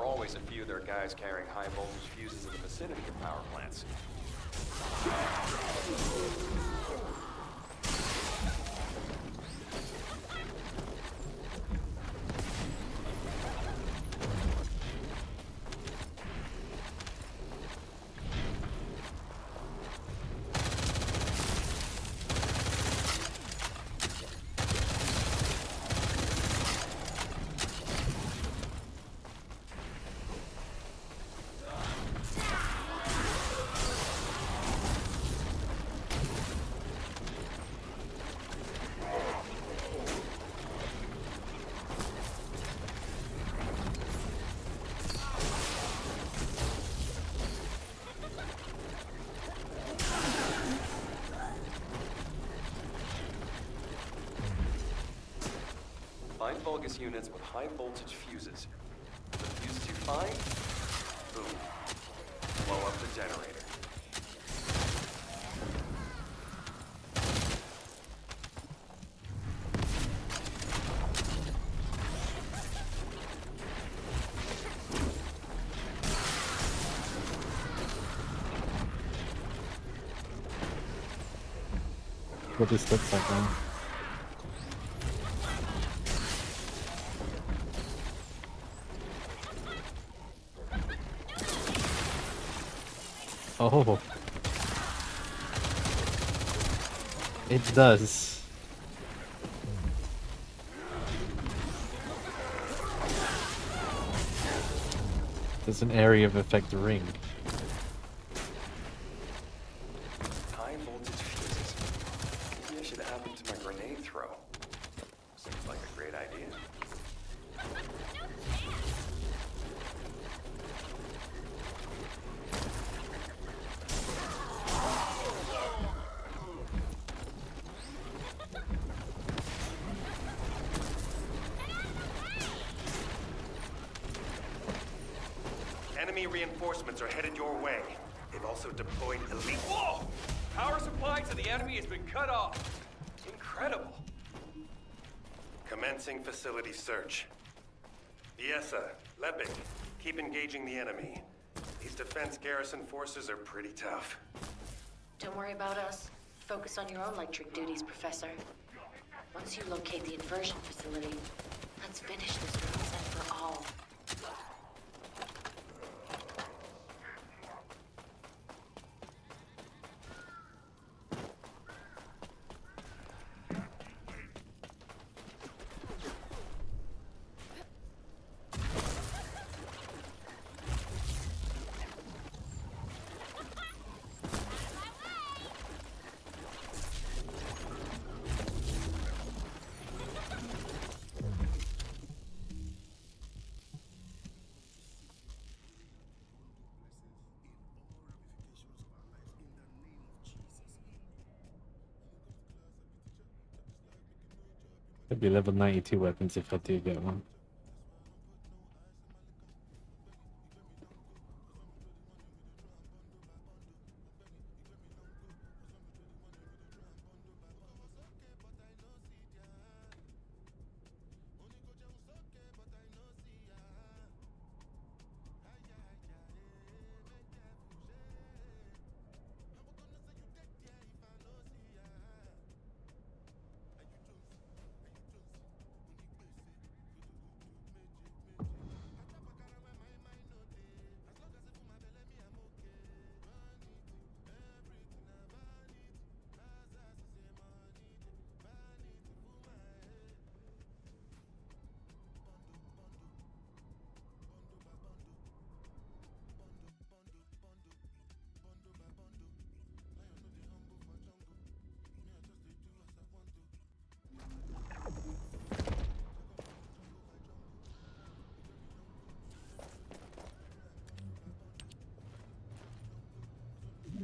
Always a few of their guys carrying high voltage fuses in the vicinity of power plants. Vulgus units with high voltage fuses. The fuses you find, boom, blow up the generator. What this looks like now. Oh, it does. There's an area of effect ring. High voltage fuses. Maybe I should add them to my grenade throw. Seems like a great idea. Enemy reinforcements are headed your way. They've also deployed elite. Whoa! Power supply to the enemy has been cut off. Incredible. Commencing facility search. Biesa, Lepik, keep engaging the enemy. These defense garrison forces are pretty tough. Don't worry about us. Focus on your own electric duties, Professor. Once you locate the inversion facility, let's finish this once and for all. Could be level 92 weapons if I do get one.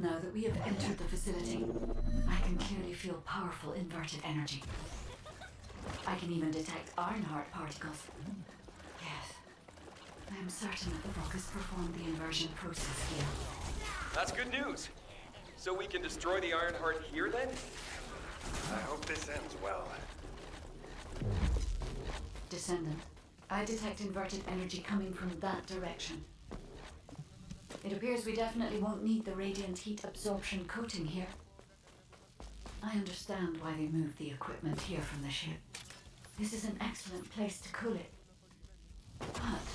Now that we have entered the facility, I can clearly feel powerful inverted energy. I can even detect Ironheart particles. Yes, I am certain that the Vulgus performed the inversion process here. That's good news. So we can destroy the Ironheart here then? I hope this ends well. Descendant, I detect inverted energy coming from that direction. It appears we definitely won't need the radiant heat absorption coating here. I understand why they moved the equipment here from the ship. This is an excellent place to cool it. But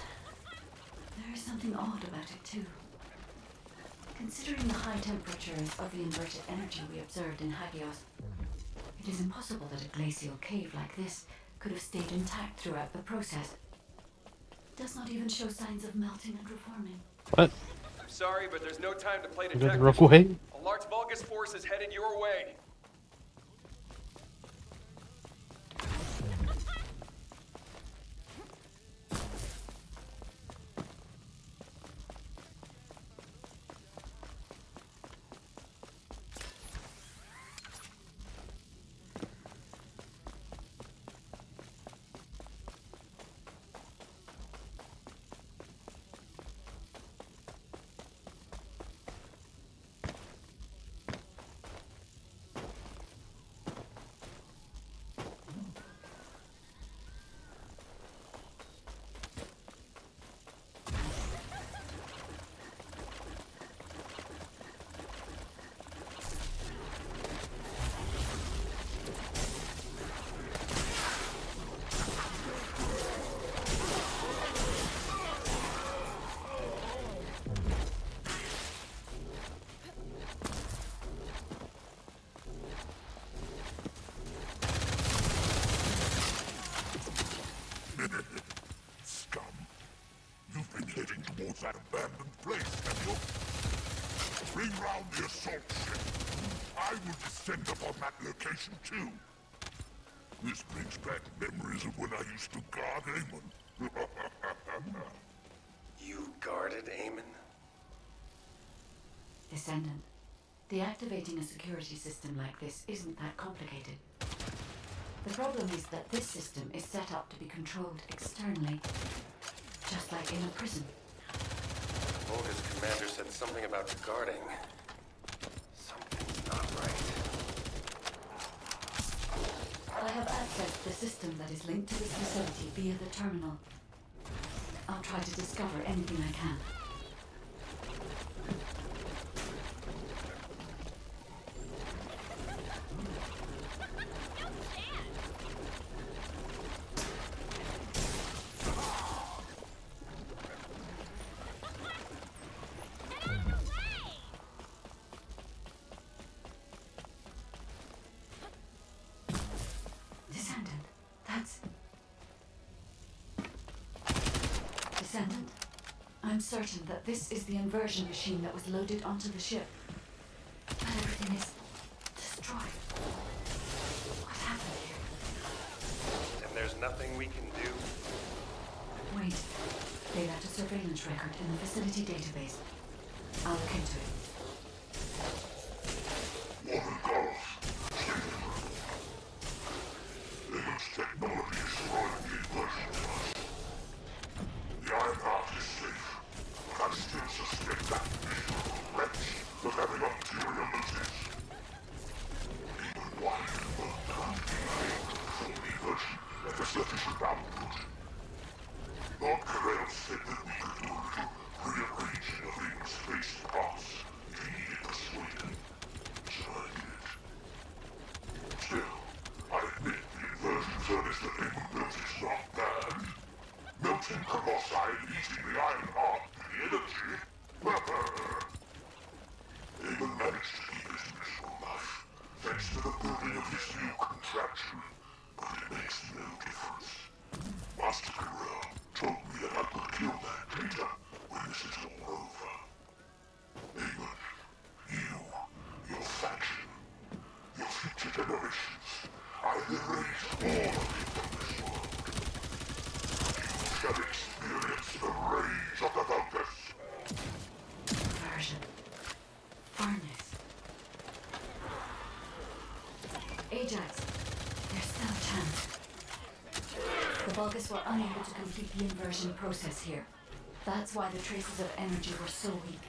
there is something odd about it too. Considering the high temperatures of the inverted energy we observed in Hagios, it is impossible that a glacial cave like this could have stayed intact throughout the process. It does not even show signs of melting and reforming. What? I'm sorry, but there's no time to play Is that detective. the wrong way? A large Vulgus force is headed your way. the assault ship. I will descend upon that location too. This brings back memories of when I used to guard Amon. You guarded Amon? Descendant, deactivating a security system like this isn't that complicated. The problem is that this system is set up to be controlled externally, just like in a prison. Volga's commander said something about guarding. Something's not right. I have accessed the system that is linked to this facility via the terminal. I'll try to discover anything I can. Descendant, I'm certain that this is the inversion machine that was loaded onto the ship. But everything is destroyed. What happened here? And there's nothing we can do? Wait. They left a surveillance record in the facility database. I'll look into it. Technology is throwing the inversion to us. The Ironheart is safe, but I still suspect that mission threats of having ulterior motives. Even one will not be able to perform the inversion at a sufficient output. Lord Carell said that we could do a little rearranging of Eamon's space parts if he needed persuading. So I did. Still, I admit the inversion furnace that Eamon built is not bad. Melting colossi and eating the Ironheart for the energy. Eamon managed to keep his miserable life, thanks to the building of his new contraption. But it makes no difference. Master Carell told me that I could kill that traitor when this is all over. Eamon, you, your faction, your future generations, I erase all of it from this world. You shall experience the rage of the Vulgus. Version. Furnace. Ajax, there's still a chance. The Vulgus were unable to complete the inversion process here. That's why the traces of energy were so weak.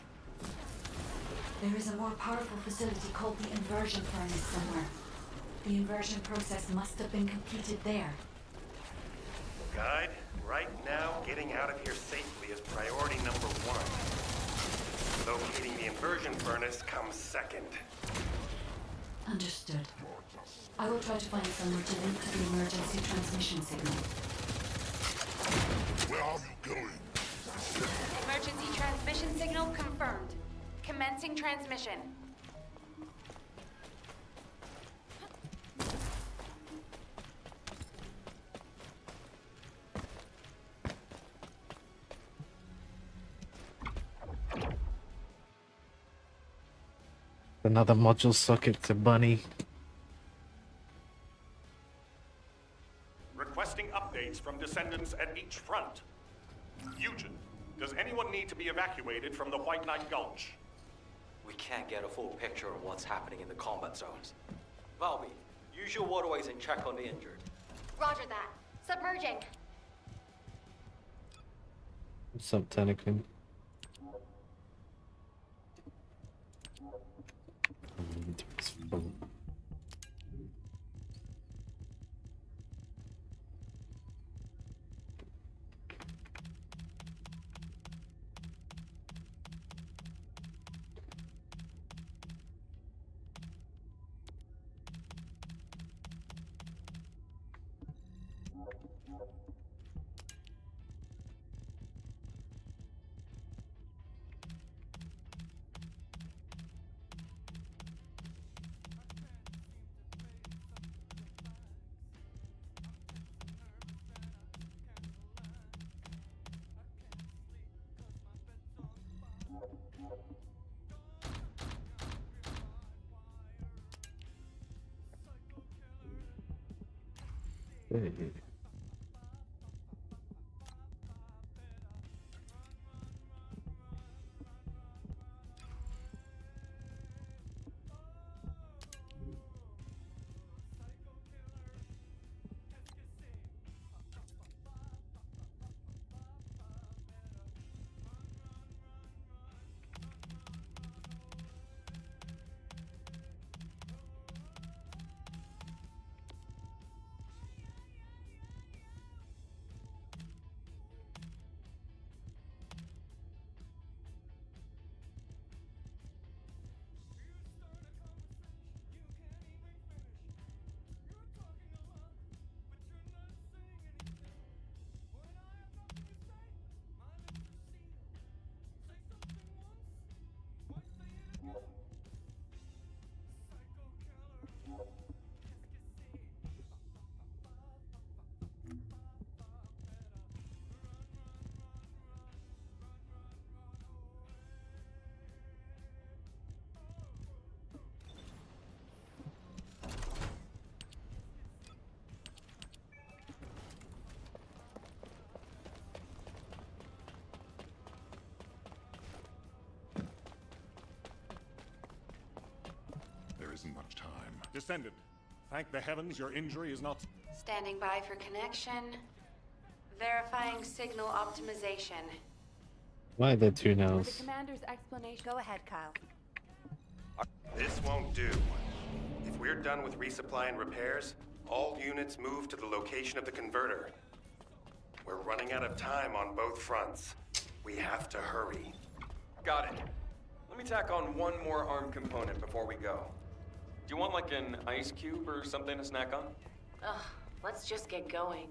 There is a more powerful facility called the inversion furnace somewhere. The inversion process must have been completed there. Guide, right now, getting out of here safely is priority number 1. Locating the inversion furnace comes second. Understood. I will try to find somewhere to link to the emergency transmission signal. Where are you going? Emergency transmission signal confirmed. Commencing transmission. Another module socket to Bunny. Requesting updates from Descendants at each front. Eugen, does anyone need to be evacuated from the White Knight Gulch? We can't get a full picture of what's happening in the combat zones. Valby, use your waterways and check on the injured. Roger that. Submerging. What's up, Tanakin? Okay. There isn't much time. Descendant, thank the heavens your injury is not... Standing by for connection. Verifying signal optimization. Why are there two The nows? commander's explanation. Go ahead, Kyle. This won't do. If we're done with resupply and repairs, all units move to the location of the converter. We're running out of time on both fronts. We have to hurry. Got it. Let me tack on one more arm component before we go. Do you want like an ice cube or something to snack on? Ugh, let's just get going.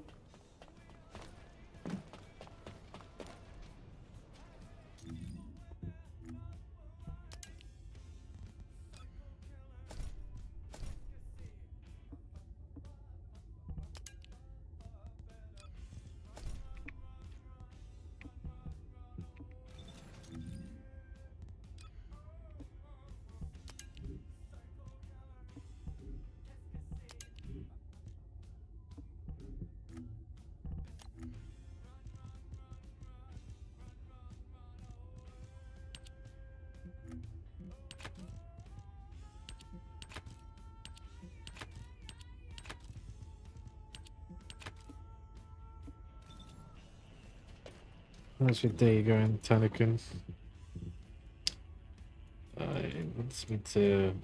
How's your day going, Tanakun? It wants me to...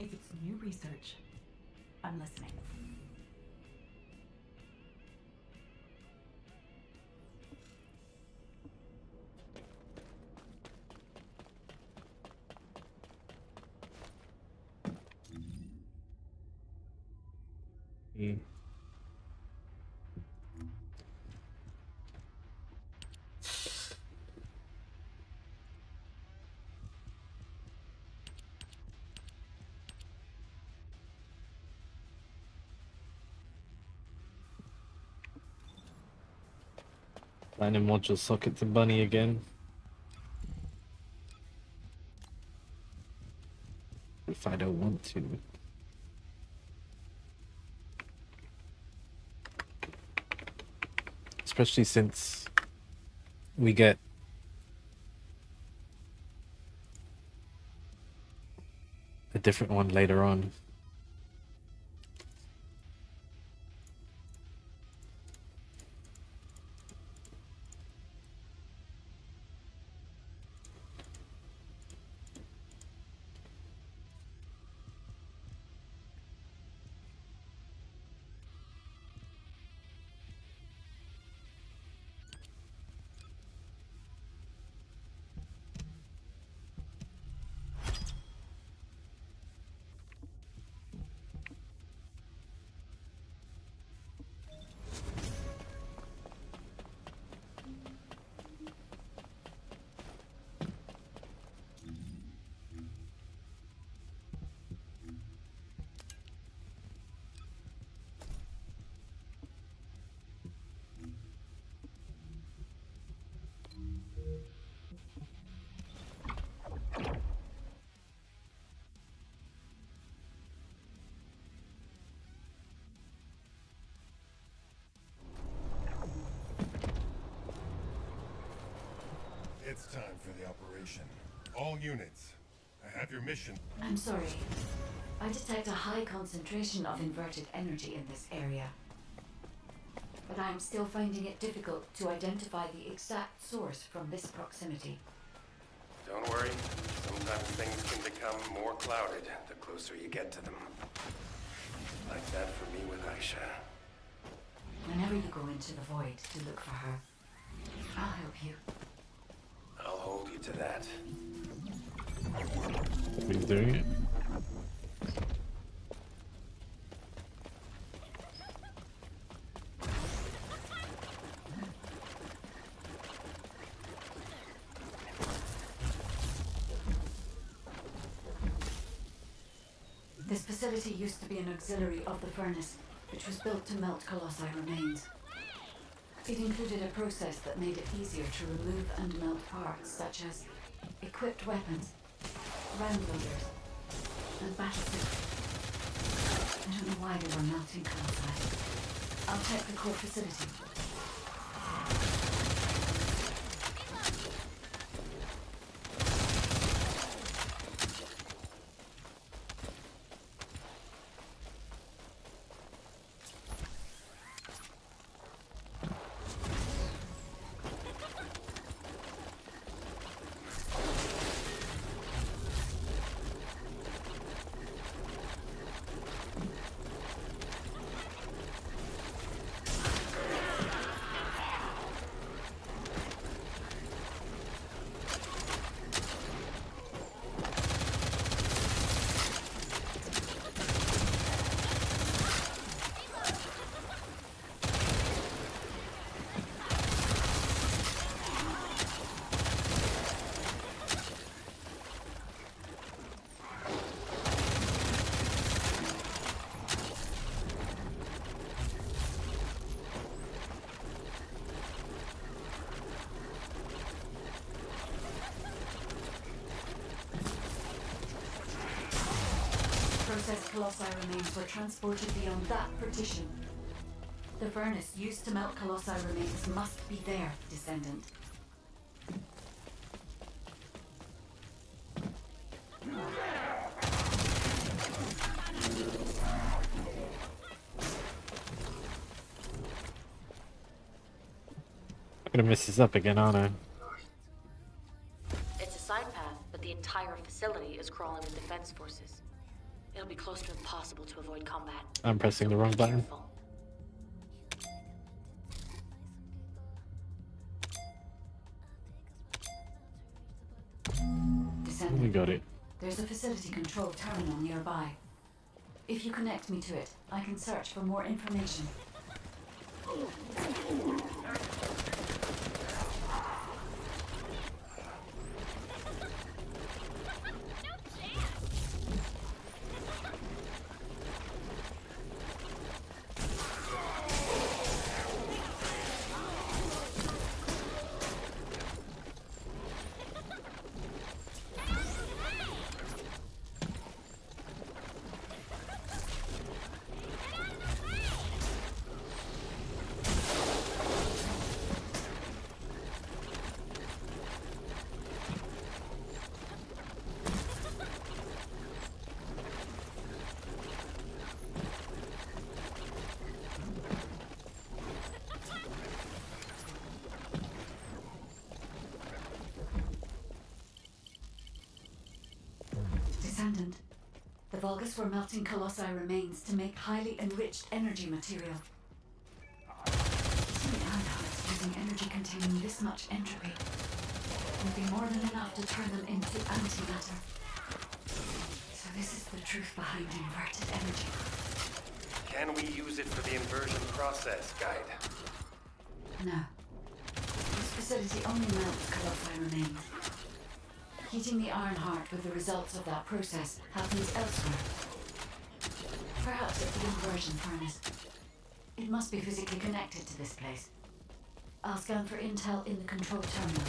If it's new research, I'm listening. Random module socket to Bunny again. If I don't want to. Especially since we get a different one later on. It's time for the operation. All units, I have your mission. I'm sorry. I detect a high concentration of inverted energy in this area. But I'm still finding it difficult to identify the exact source from this proximity. Don't worry. Sometimes things can become more clouded the closer you get to them. Like that for me with Aisha. Whenever you go into the void to look for her, I'll help you. I'll hold you to that. He's doing it. This facility used to be an auxiliary of the furnace, which was built to melt colossi remains. It included a process that made it easier to remove and melt parts such as equipped weapons, round loaders, and battlesuits. I don't know why they were melting colossi. I'll check the core facility. Processed colossi remains were transported beyond that partition. The furnace used to melt colossi remains must be there, Descendant. I'm gonna mess this up again, aren't I? It's a side path, but the entire facility is crawling with defense forces. It'll be close to impossible to avoid combat. I'm pressing the wrong button. Descendant. We got it. There's a facility control terminal nearby. If you connect me to it, I can search for more information. Descendant. The Vulgus were melting colossi remains to make highly enriched energy material. The Ironhearts using energy containing this much entropy would be more than enough to turn them into antimatter. So this is the truth behind inverted energy. Can we use it for the inversion process, Guide? No. This facility only melts colossi remains. Heating the Ironheart with the results of that process happens elsewhere. Perhaps at the inversion furnace. It must be physically connected to this place. I'll scan for intel in the control terminal.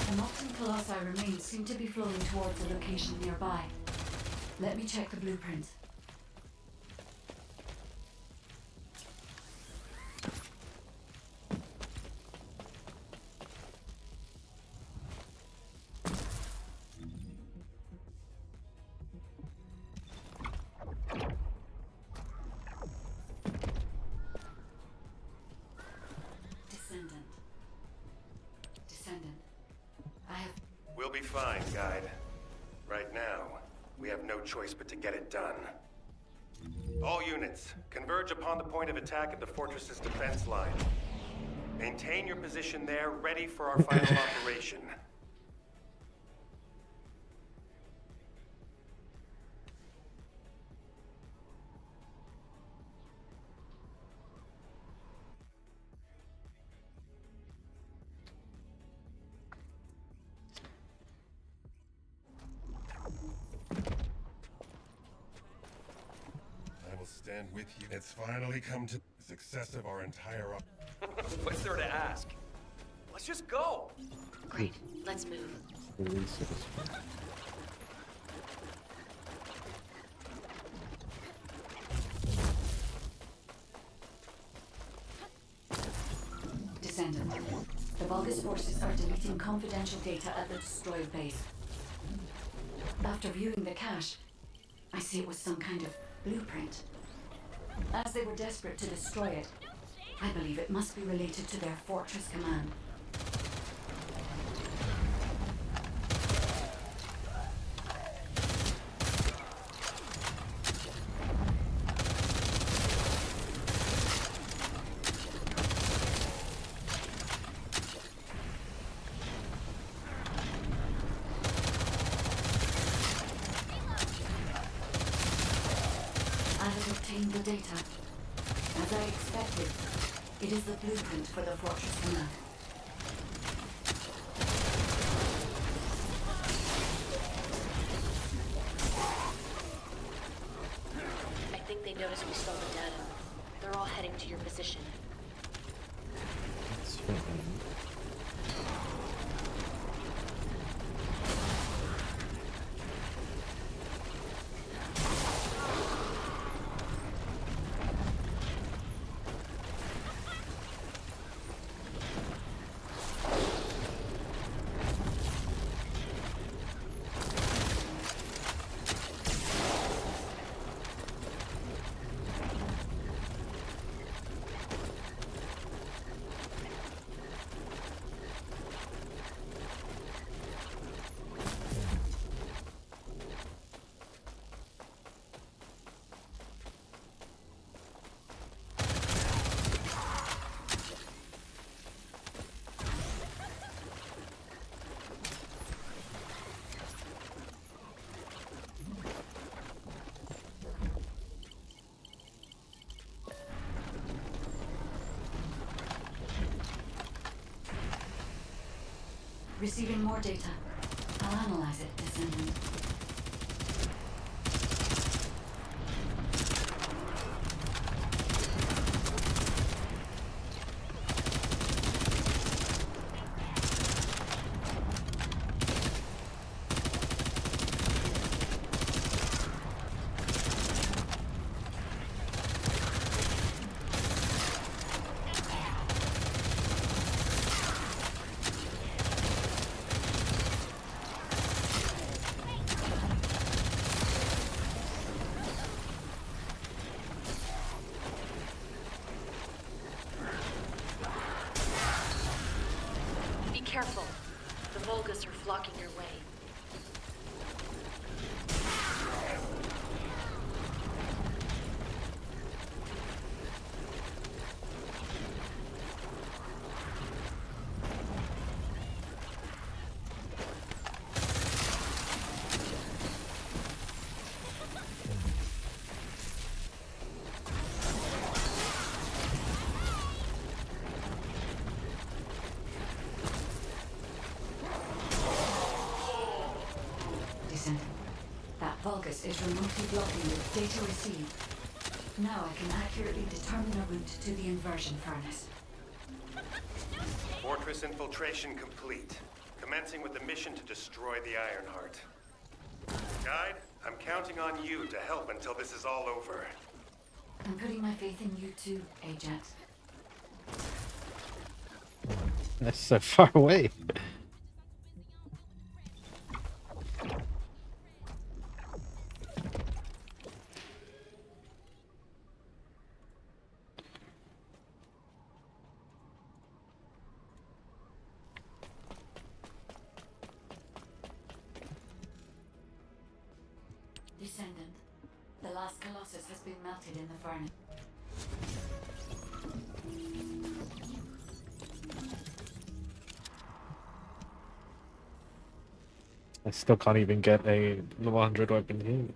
The molten colossi remains seem to be flowing towards a location nearby. Let me check the blueprint. Descendant. I have... We'll be fine, Guide. Right now, we have no choice but to get it done. All units, converge upon the point of attack at the fortress's defense line. Maintain your position there, ready for our final operation. I will stand with you. It's finally come to the success of our entire What's there to ask? Let's just go. Great, let's move. Descendant. The Vulgus forces are deleting confidential data at the destroyed base. After viewing the cache, I see it was some kind of blueprint. As they were desperate to destroy it, I believe it must be related to their fortress command. I have obtained the data. As I expected, it is the blueprint for the fortress command. I think they noticed we stole the data. They're all heading to your position. That's fine. Receiving more data. I'll analyze it, Descendant. Be careful. The Vulgus are flocking your way. Descendant. That Vulgus is remotely blocking the data received. Now I can accurately determine a route to the inversion furnace. Fortress infiltration complete. Commencing with the mission to destroy the Ironheart. Guide, I'm counting on you to help until this is all over. I'm putting my faith in you too, Ajax. That's so far away. Descendant. The last Colossus has been melted in the furnace. I still can't even get a level 100 weapon here.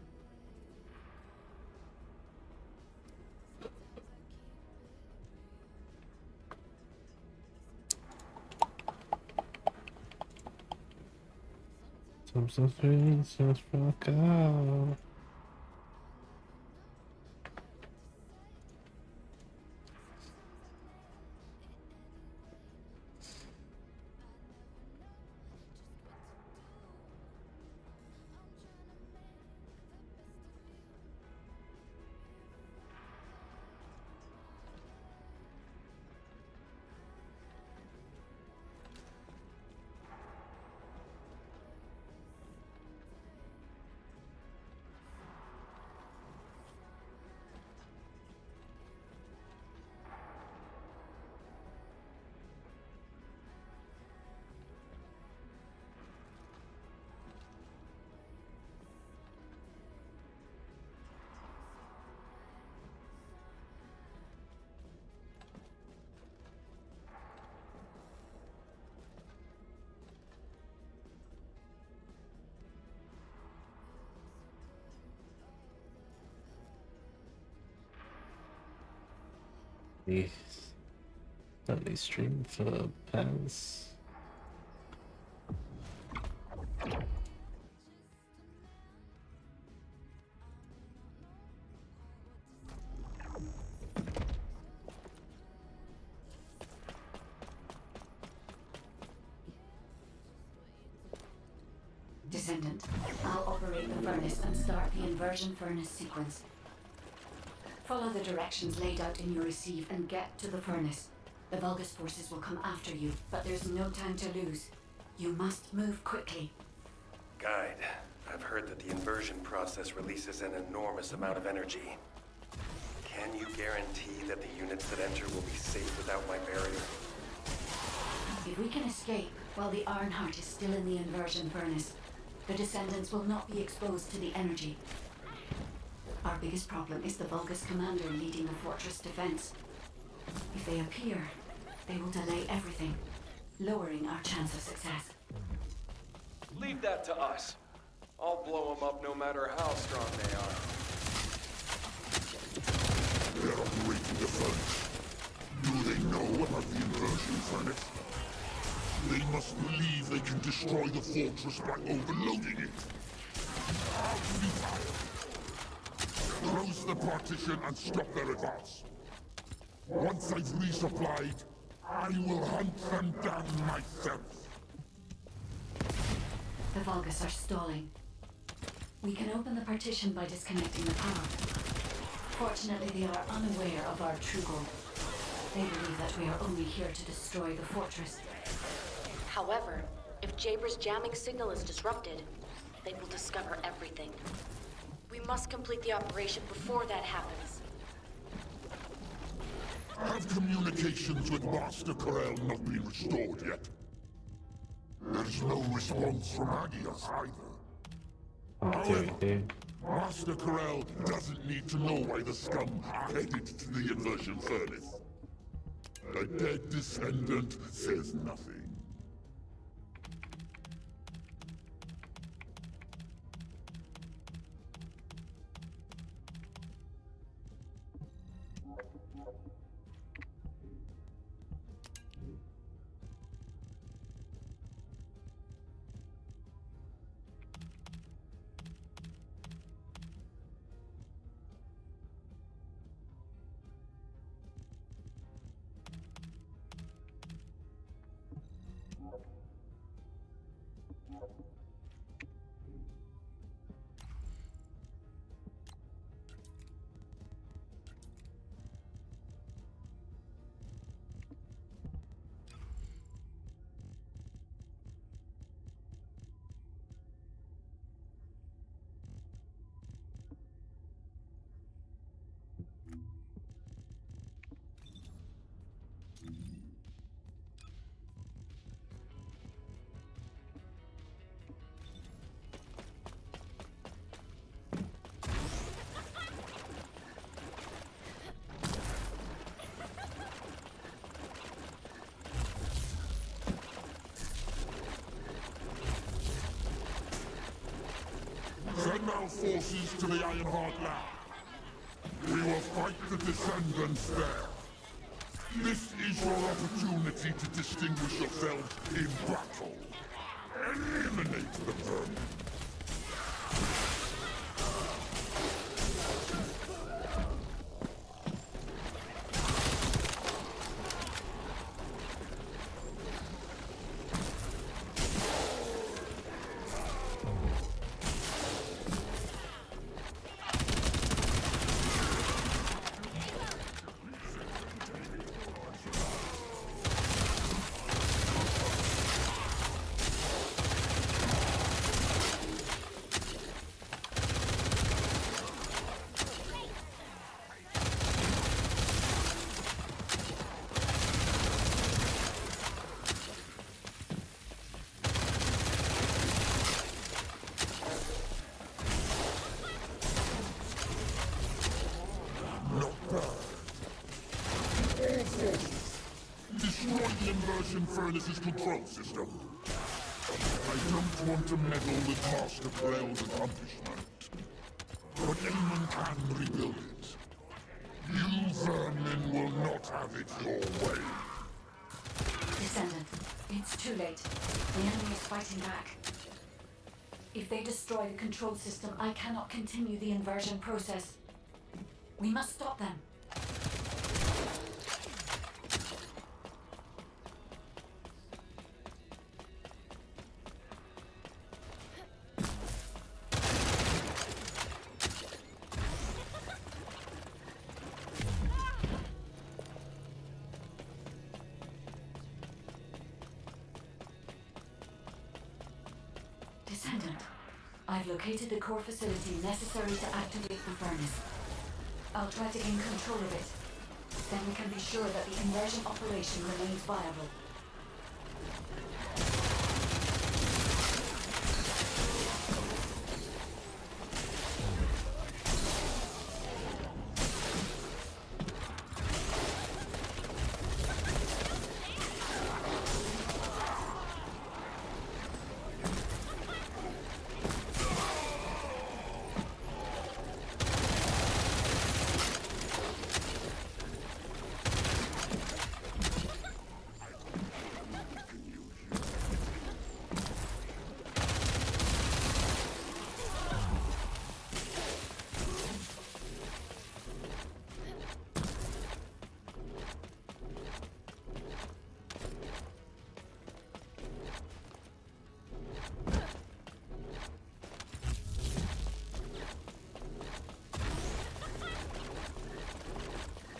Some suspicions broke out. Please. Only stream for pants. Descendant, I'll operate the furnace and start the inversion furnace sequence. Follow the directions laid out in your receive and get to the furnace. The Vulgus forces will come after you, but there's no time to lose. You must move quickly. Guide, I've heard that the inversion process releases an enormous amount of energy. Can you guarantee that the units that enter will be safe without my barrier? If we can escape while the Ironheart is still in the inversion furnace, the Descendants will not be exposed to the energy. Our biggest problem is the Vulgus commander leading the fortress defense. If they appear, they will delay everything, lowering our chance of success. Leave that to us. I'll blow them up no matter how strong they are. They're operating the furnace. Do they know about the inversion furnace? They must believe they can destroy the fortress by overloading it. How futile! Close the partition and stop their advance. Once I've resupplied, I will hunt them down myself. The Vulgus are stalling. We can open the partition by disconnecting the power. Fortunately, they are unaware of our true goal. They believe that we are only here to destroy the fortress. However, if Jaber's jamming signal is disrupted, they will discover everything. We must complete the operation before that happens. Have communications with Master Corel not been restored yet? There's no response from Agios either. However, Master Corel doesn't need to know why the scum are headed to the inversion furnace. A dead descendant says nothing. our forces to the Ironheart lab. We will fight the Descendants there. This is your opportunity to distinguish yourselves in battle. Eliminate the vermin. Destroy the inversion furnace's control system. I don't want to meddle with Master Grail's accomplishment, but anyone can rebuild it. You vermin will not have it your way. Descendant, it's too late. The enemy is fighting back. If they destroy the control system, I cannot continue the inversion process. We must stop them. Descendant, I've located the core facility necessary to activate the furnace. I'll try to gain control of it. Then we can be sure that the inversion operation remains viable.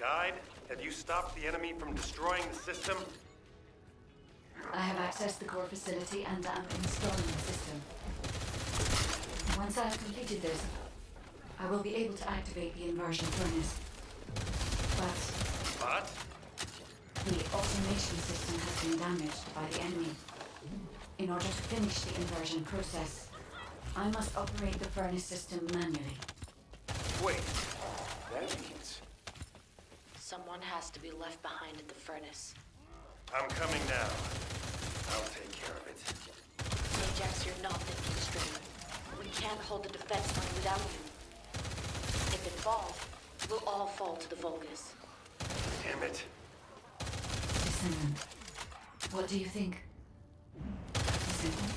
Guide, have you stopped the enemy from destroying the system? I have accessed the core facility and am installing the system. Once I have completed this, I will be able to activate the inversion furnace. But? The automation system has been damaged by the enemy. In order to finish the inversion process, I must operate the furnace system manually. Wait, that means... Someone has to be left behind at the furnace. I'm coming now. I'll take care of it. Ajax, you're not thinking straight. We can't hold the defense line without you. If it falls, we'll all fall to the Vulgus. Damn it. Descendant, what do you think? Descendant?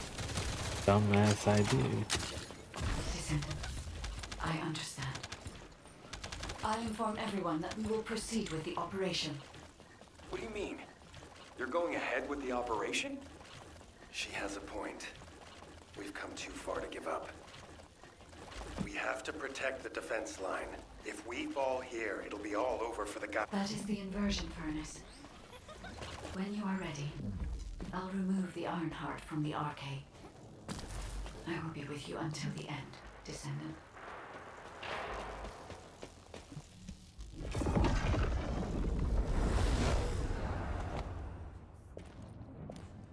Dumbass idea. Descendant, I understand. I'll inform everyone that we will proceed with the operation. What do you mean? You're going ahead with the operation? She has a point. We've come too far to give up. We have to protect the defense line. If we fall here, it'll be all over for the guy. That is the inversion furnace. When you are ready, I'll remove the Ironheart from the arcade. I will be with you until the end, Descendant.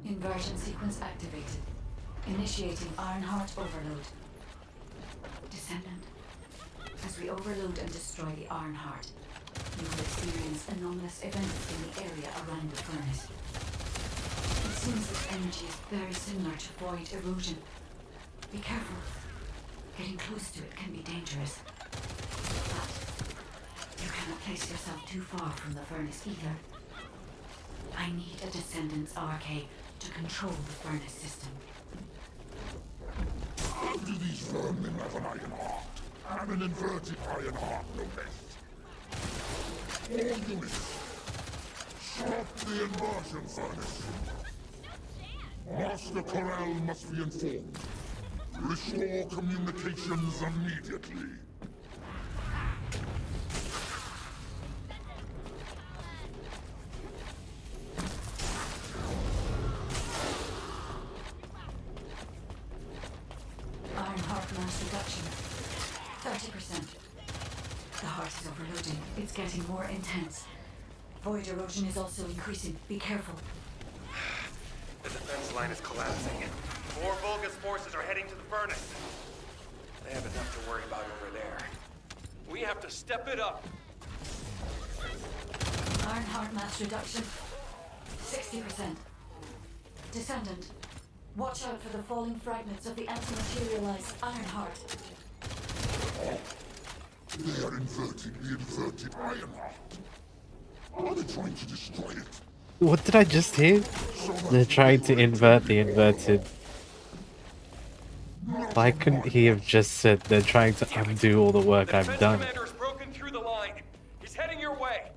Inversion sequence activated. Initiating Ironheart overload. Descendant, as we overload and destroy the Ironheart, you will experience anomalous events in the area around the furnace. It seems this energy is very similar to void erosion. Be careful. Getting close to it can be dangerous. But you cannot place yourself too far from the furnace either. I need a Descendant's RK to control the furnace system. How do these vermin have an iron heart? And an inverted iron heart, no less. All units, stop the inversion furnace. Master Corral must be informed. Restore communications immediately. Iron heart mass reduction. 30%. The heart is overloading. It's getting more intense. Void erosion is also increasing. Be careful. The defense line is collapsing. More Vulgus forces are heading to the furnace. They have enough to worry about over there. We have to step it up. Iron heart mass reduction. 60%. Descendant. Watch out for the falling fragments of the anti-materialized iron heart. They are inverting the inverted iron heart. Are they trying to destroy it? What did I just hear? They're trying to invert the inverted. Why couldn't he have just said they're trying to undo all the work I've done? Commander's broken through the line. He's heading your way.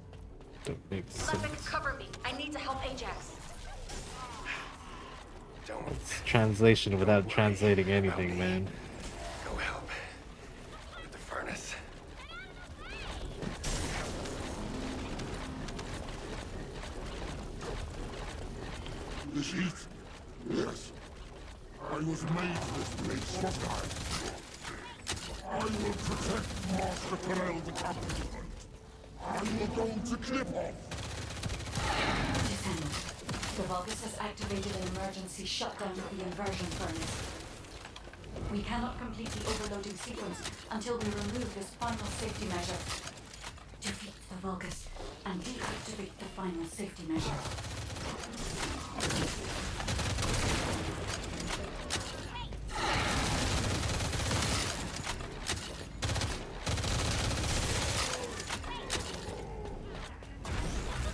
Don't make sense. Levick, cover me. I need to help Ajax. It's translation without translating anything, man. Go help. At the furnace. This heat? Yes. I was made for this place, wasn't I? I will protect Master Corral the Competent. I will go to Clip-Off. Descendant. The Vulgus has activated an emergency shutdown of the inversion furnace. We cannot complete the overloading sequence until we remove this final safety measure. Defeat the Vulgus and deactivate the final safety measure.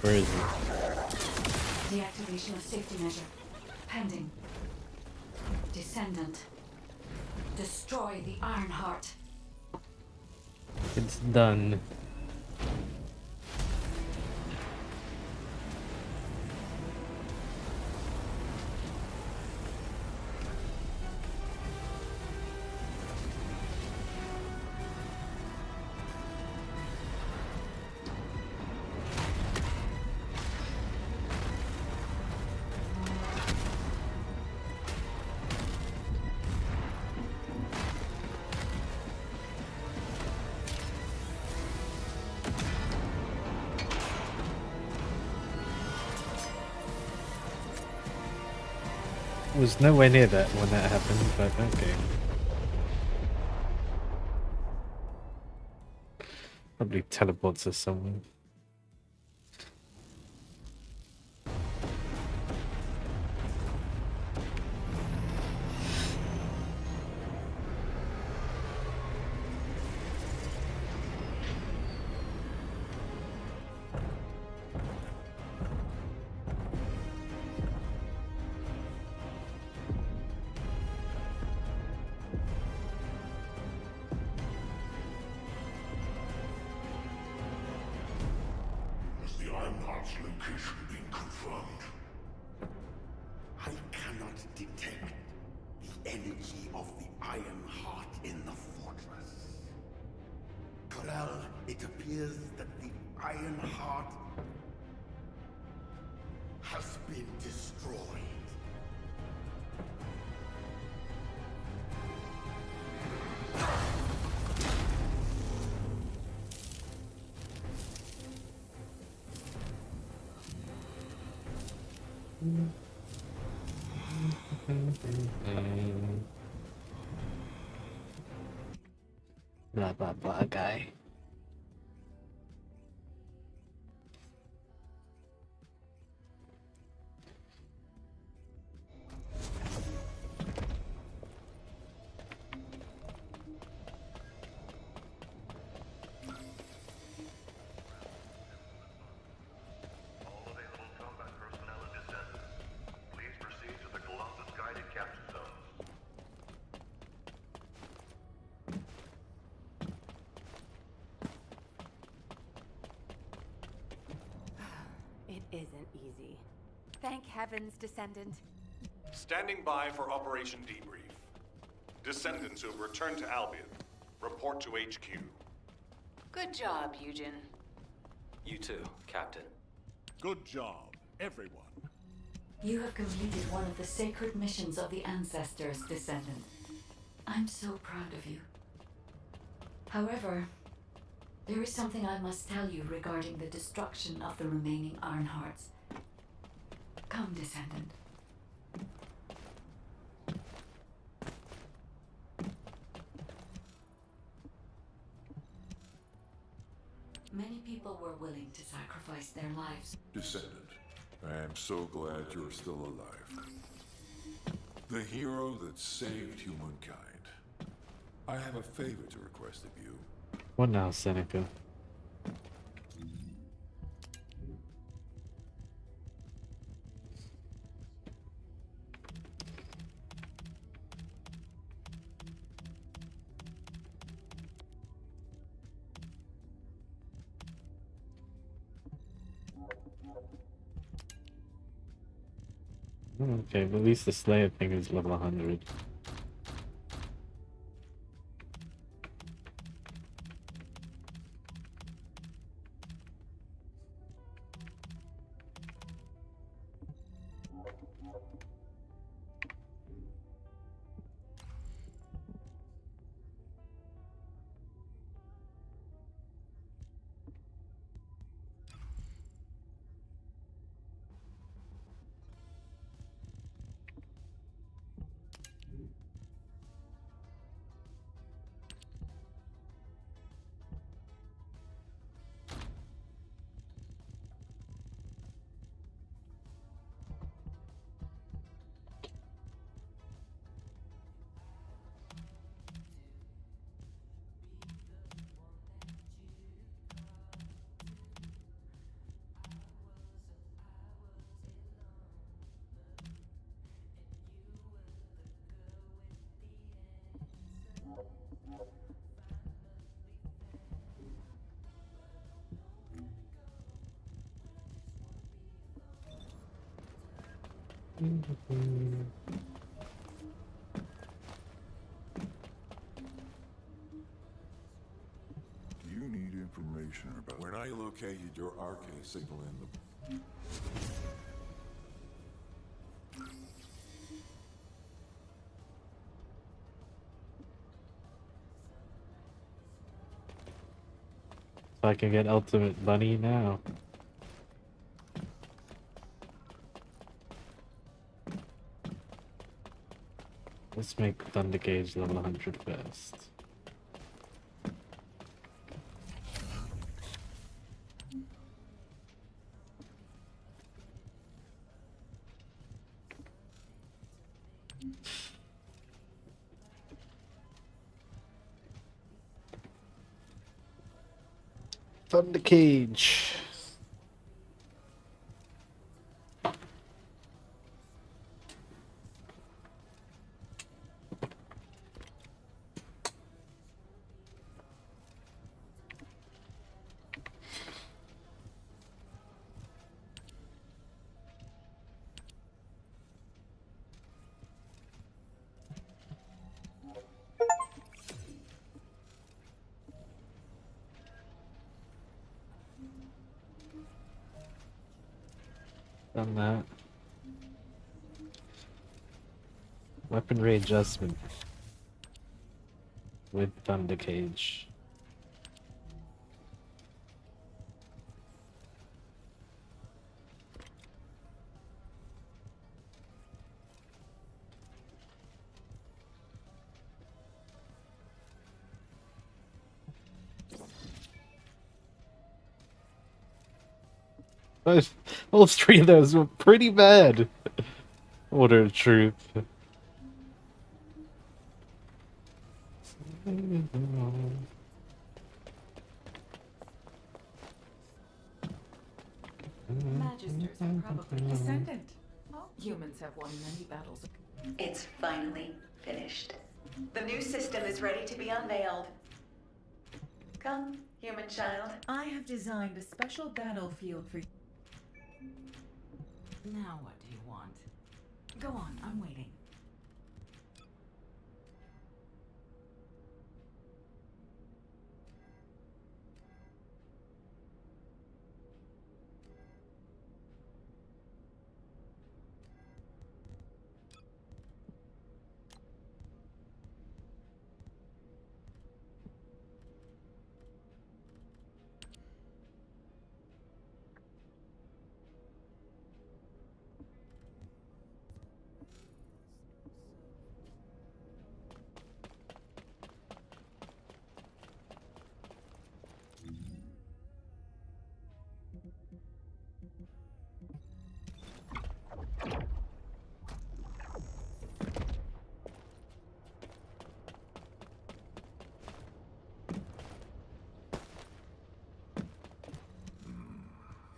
Where is he? Deactivation of safety measure. Pending. Descendant. Destroy the Iron Heart. It's done. Was nowhere near that when that happened, but okay. Probably teleports us somewhere. Has the Iron Heart's location been confirmed? I cannot detect the energy of the Iron Heart in the fortress. Corral, it appears that the Iron Heart has been destroyed. Blah blah blah guy. Thank heavens, Descendant. Standing by for Operation Debrief. Descendants who have returned to Albion, report to HQ. Good job, Eugen. You too, Captain. Good job, everyone. You have completed one of the sacred missions of the ancestors, Descendant. I'm so proud of you. However, there is something I must tell you regarding the destruction of the remaining Ironhearts. Come, Descendant. Many people were willing to sacrifice their lives. Descendant, I am so glad you're still alive. The hero that saved humankind. I have a favor to request of you. What now, Seneca? Okay, but at least the Slayer thing is level 100. Do you need information about when I located your RK signal in the... So I can get Ultimate Bunny now. Let's make Thunder Gauge level 100 first. Thunder Cage. Done that. Weaponry adjustment with Thunder Cage. All three of those were pretty bad. Order of truth. Magisters are probably Descendant. All humans have won many battles. It's finally finished. The new system is ready to be unveiled. Come, human child. I have designed a special battlefield for you. Now what do you want? Go on, I'm waiting.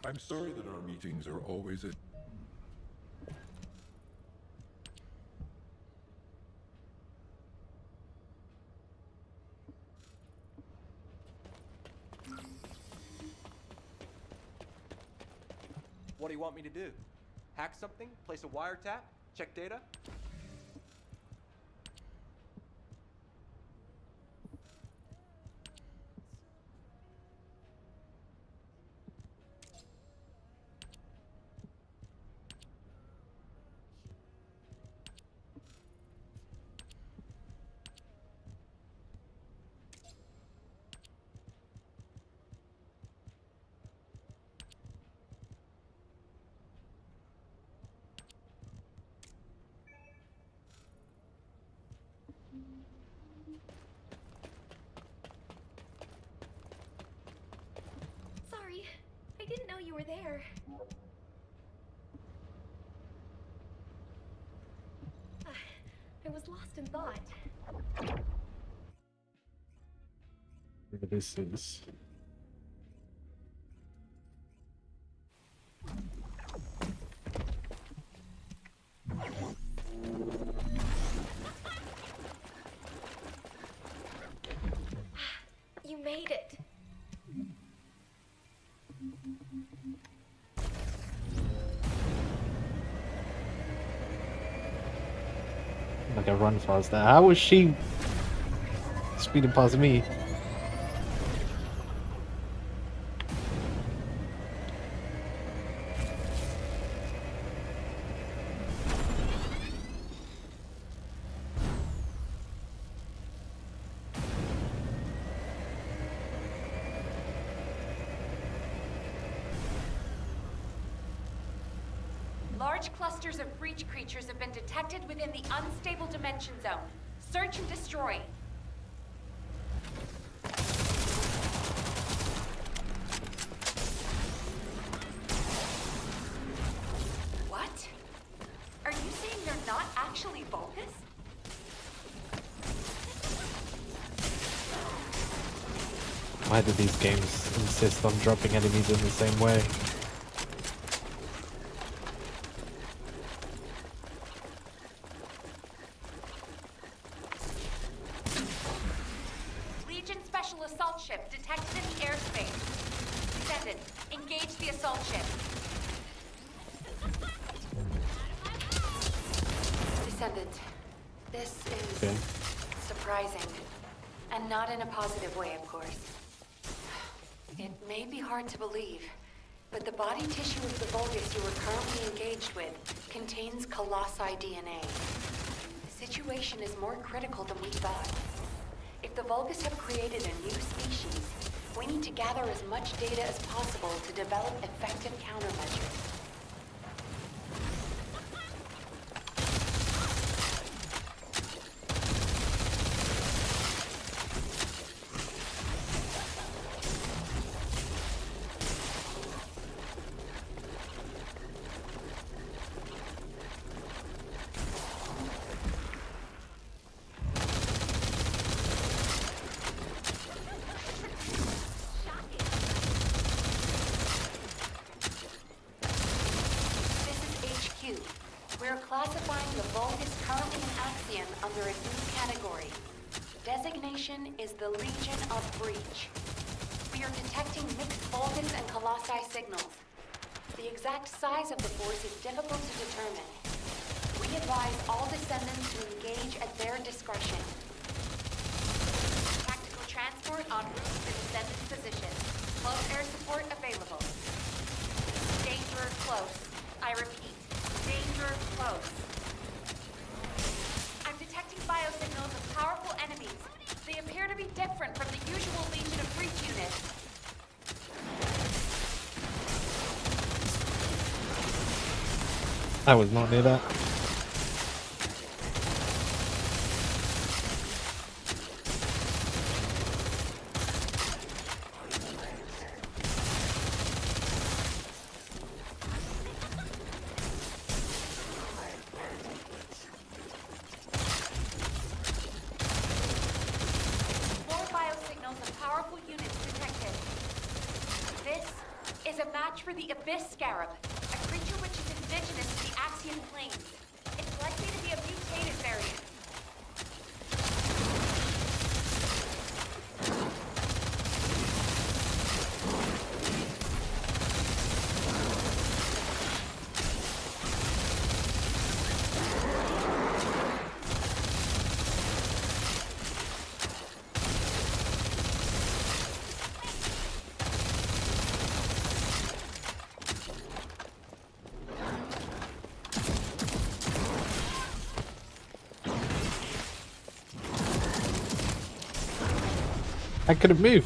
I'm sorry that our meetings are always at... What do you want me to do? Hack something? Place a wiretap? Check data? Sorry, I didn't know you were there. I was lost in thought. Whatever this is. You made it. Like I run faster. How was she speeding past me? Large clusters of breach creatures have been detected within the unstable dimension zone. Search and destroy. What? Are you saying they're not actually Vulgus? Why do these games insist on dropping enemies in the same way? Legion Special Assault Ship detected in the airspace. Descendant, engage the assault ship. Descendant, this is Okay. surprising. And not in a positive way, of course. It may be hard to believe, but the body tissue of the Vulgus you are currently engaged with contains Colossi DNA. The situation is more critical than we thought. If the Vulgus have created a new species, we need to gather as much data as possible to develop effective countermeasures. We're classifying the Vulgus currently in Axion under a new category. Designation is the Legion of Breach. We are detecting mixed Vulgus and Colossi signals. The exact size of the force is difficult to determine. We advise all descendants to engage at their discretion. Tactical transport en route to descendant position. Close air support available. Danger close. I repeat, danger close. I'm detecting biosignals of powerful enemies. They appear to be different from the usual Legion of Breach units. I was not near that. More biosignals of powerful units detected. This is a match for the Abyss Scarab, a creature which is indigenous to the Axian Plains. It's likely to be a mutated variant. I couldn't move.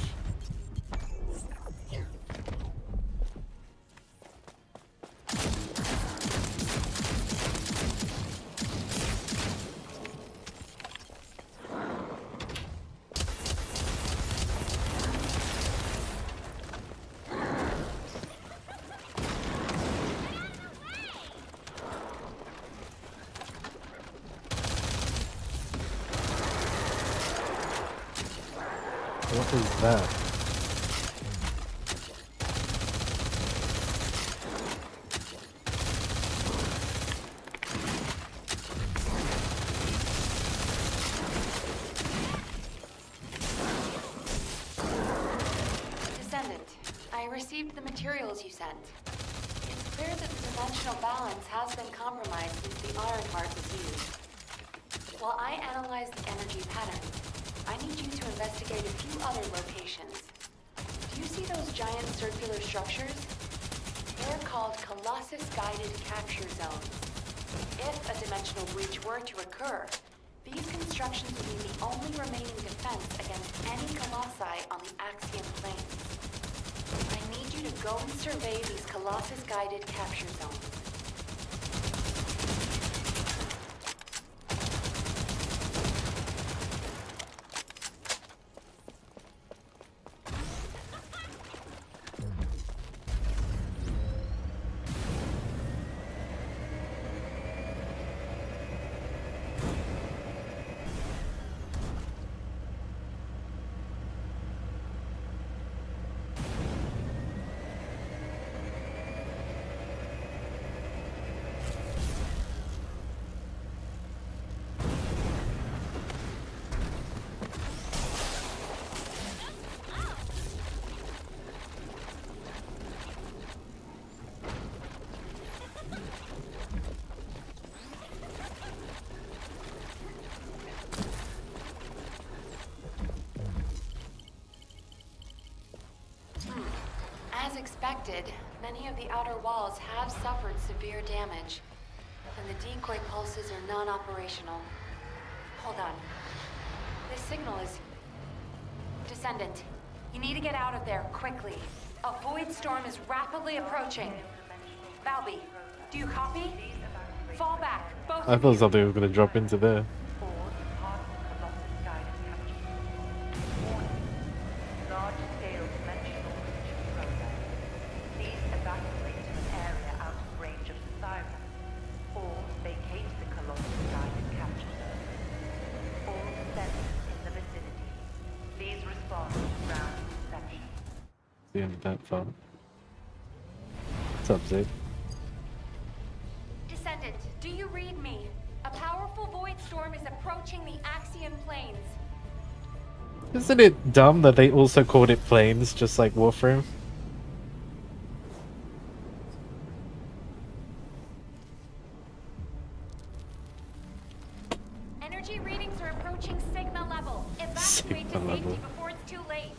What is that? Descendant, I received the materials you sent. It's clear that the dimensional balance has been compromised since the Ironheart was used. While I analyze the energy patterns, I need you to investigate a few other locations. Do you see those giant circular structures? They're called Colossus-guided capture zones. If a dimensional breach were to occur, these constructions would be the only remaining defense against any Colossi on the Axian Plains. I need you to go and survey these Colossus-guided capture zones. As expected, many of the outer walls have suffered severe damage, and the decoy pulses are non-operational. Hold on. This signal is... Descendant, you need to get out of there, quickly. A void storm is rapidly approaching. Valby, do you copy? Fall back, both I thought something was gonna drop into there. Large-scale dimensional breach process. Please evacuate to an area out of range of the siren, or vacate the Colossus-guided capture zone. All descendants in the vicinity, please respond to ground inspection. The end of that far. What's up, Zed? Descendant, do you read me? A powerful void storm is approaching the Axian Plains. Isn't it dumb that they also called it planes, just like Warframe? Energy readings are approaching Sigma level. Evacuate to Sigma safety level. before it's too late.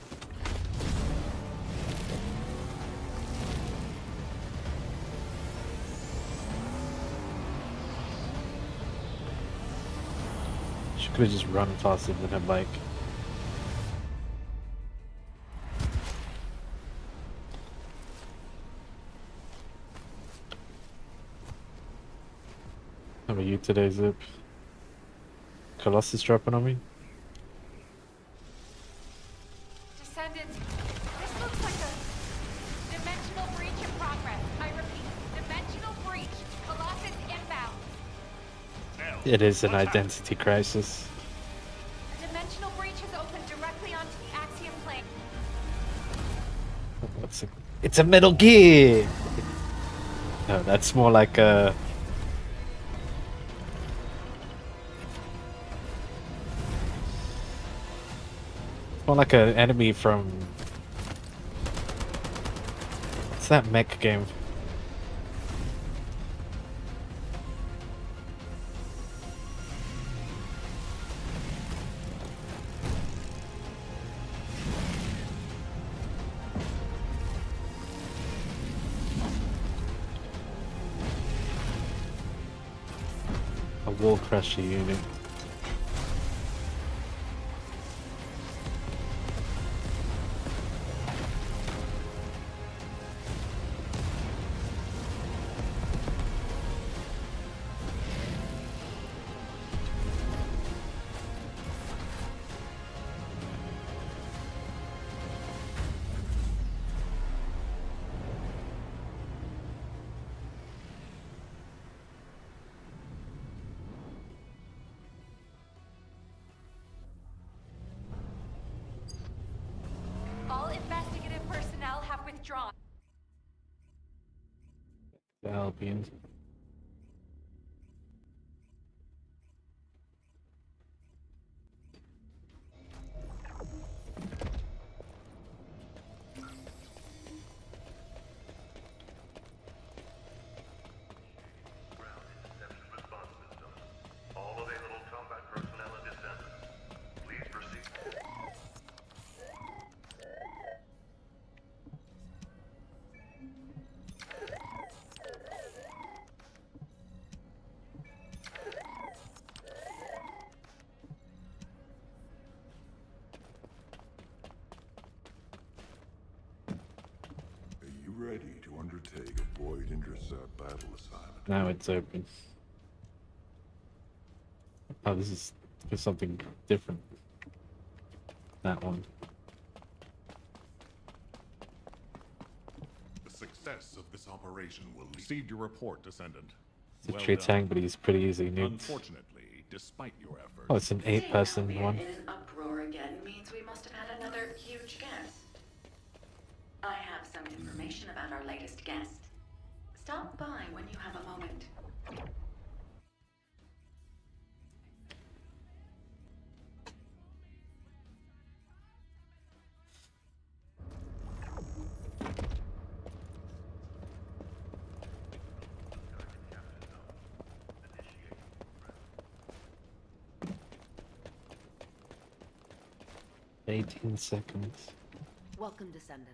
She could have just run faster than her bike. How about you today, Zip? Colossus dropping on me? Descendant, this looks like a dimensional breach in progress. I repeat, dimensional breach. Colossus inbound. It is an identity crisis. Dimensional breach has opened directly onto the Axiom plane. It's a Metal Gear! No, that's more like a... more like an enemy from... what's that mech game? A wall crusher unit. All investigative personnel have withdrawn. The Albion. All available combat personnel and descendants, please proceed. Are you ready to undertake a Void Intercept battle assignment? Now it's open. Oh, this is for something different. That one. The success of this operation will receive your report, Descendant. It's a Well tree done. tank, but he's pretty easy nuked. Unfortunately, despite your efforts... Oh, it's an 8-person Seeing one. Albion in an uproar again means we must have had another huge guest. I have some information about our latest guest. Stop by when you have a moment. Yeah. 18 seconds. Welcome, Descendant.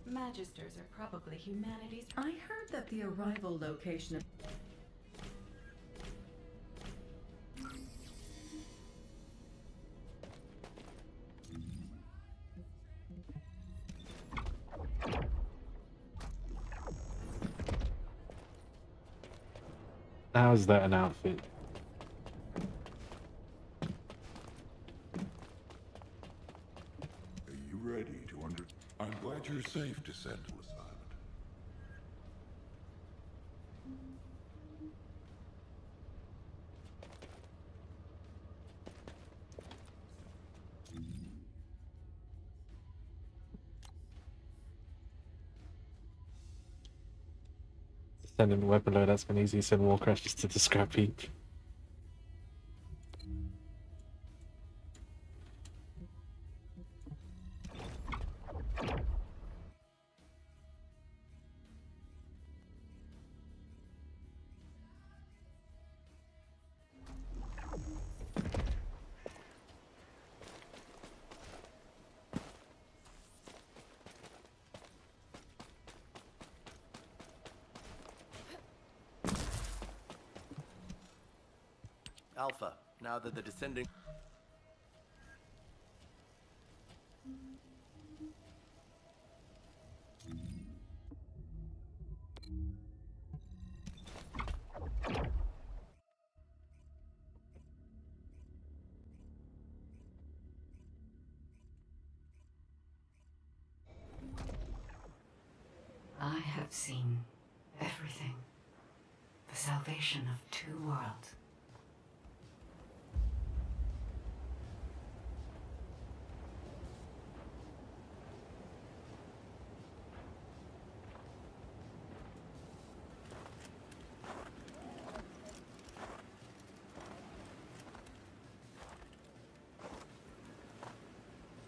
Magisters are probably humanity's. I heard that the arrival location of. How is that an outfit? Are you ready to I'm glad you're safe, Descendant assignment. Sending weapon load, that's been easy. Send war crashes to the scrap heap. Alpha, now that the Descendant... I have seen everything. The salvation of two worlds.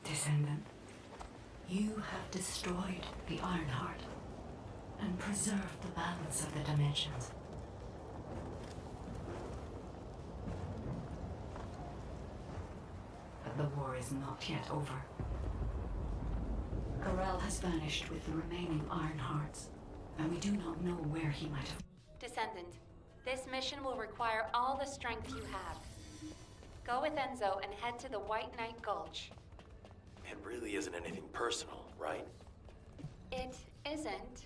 Descendant, you have destroyed the Ironheart and preserved the balance of the dimensions. But the war is not yet over. Corel has vanished with the remaining Ironhearts, and we do not know where he might have... Descendant, this mission will require all the strength you have. Go with Enzo and head to the White Knight Gulch. It really isn't anything personal, right? It isn't.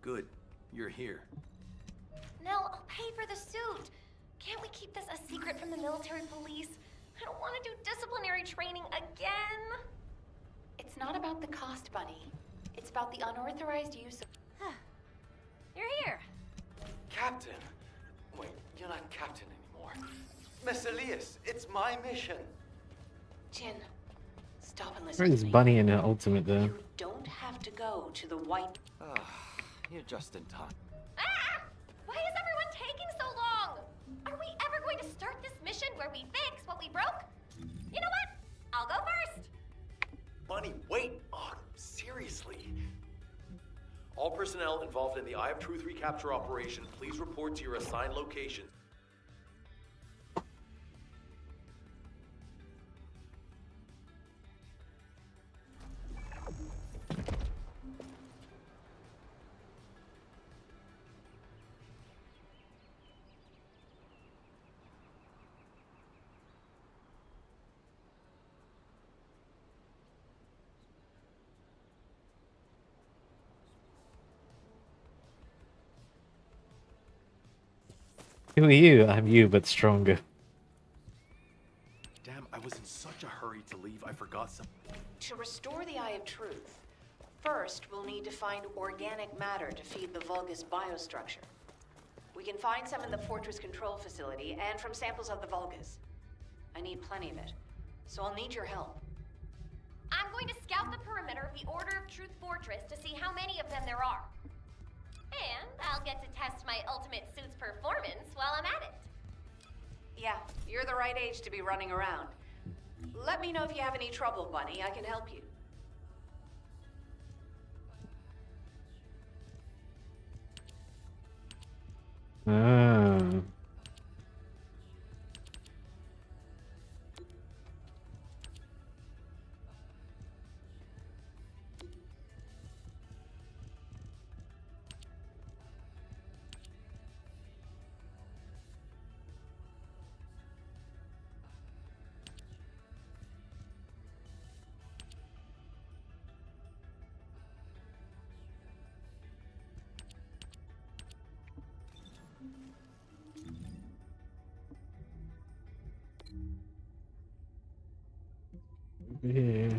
Good. You're here. Nell, I'll pay for the suit. Can't we keep this a secret from the military police? I don't want to do disciplinary training again. It's not about the cost, Bunny. It's about the unauthorized use of... You're here. Captain! Wait, you're not captain anymore. Miss Elias, it's my mission. Jin, stop and listen Where to is me. Bunny in the ultimate though? You don't have to go to the White... You're just in time. Ah! Why is everyone taking so long? Are we ever going to start this mission where we fix what we broke? You know what? I'll go first. Bunny, wait! Oh, seriously. All personnel involved in the Eye of Truth recapture operation, please report to your assigned locations. Who are you? I'm you, but stronger. Damn, I was in such a hurry to leave, I forgot something. To restore the Eye of Truth, first we'll need to find organic matter to feed the Vulgus biostructure. We can find some in the Fortress Control Facility and from samples of the Vulgus. I need plenty of it, so I'll need your help. I'm going to scout the perimeter of the Order of Truth Fortress to see how many of them there are. And I'll get to test my ultimate suit's performance while I'm at it. Yeah, you're the right age to be running around. Let me know if you have any trouble, Bunny. I can help you. Ah. Yeah.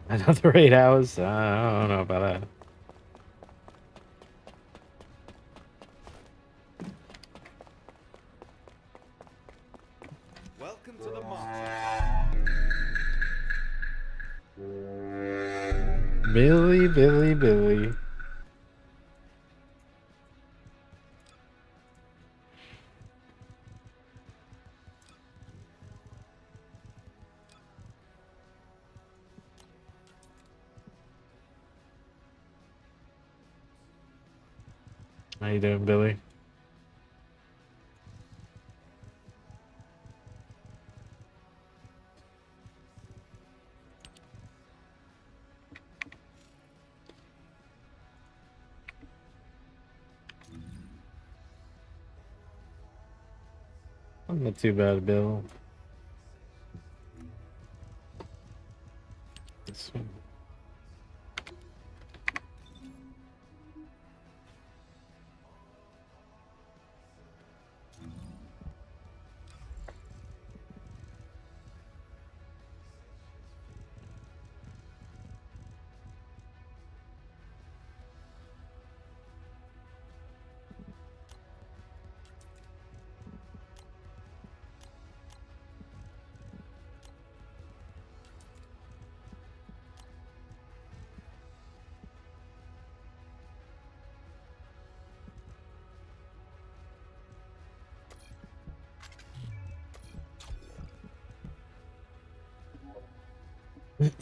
Another 8 hours? I don't know about that. Welcome to the monster. Billy, Billy, Billy. How you doing, Billy? I'm not too bad, Bill. This one. Ask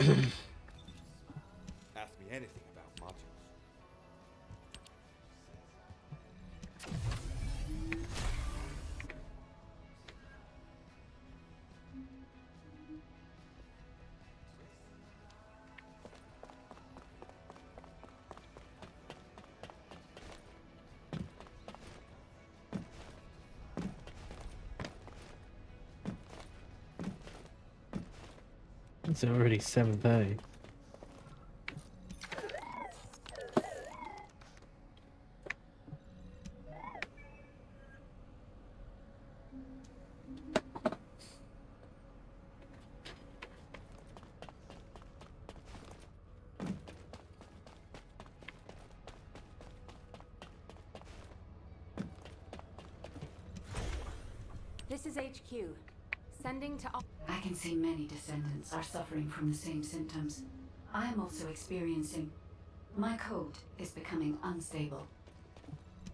me anything about modules. It's already 7:30. This is HQ. Sending to... I can see many descendants are suffering from the same symptoms. I am also experiencing... My code is becoming unstable.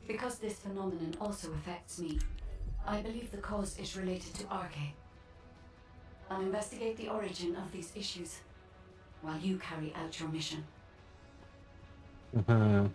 Because this phenomenon also affects me, I believe the cause is related to Arche. I'll investigate the origin of these issues, while you carry out your mission. Uh-huh.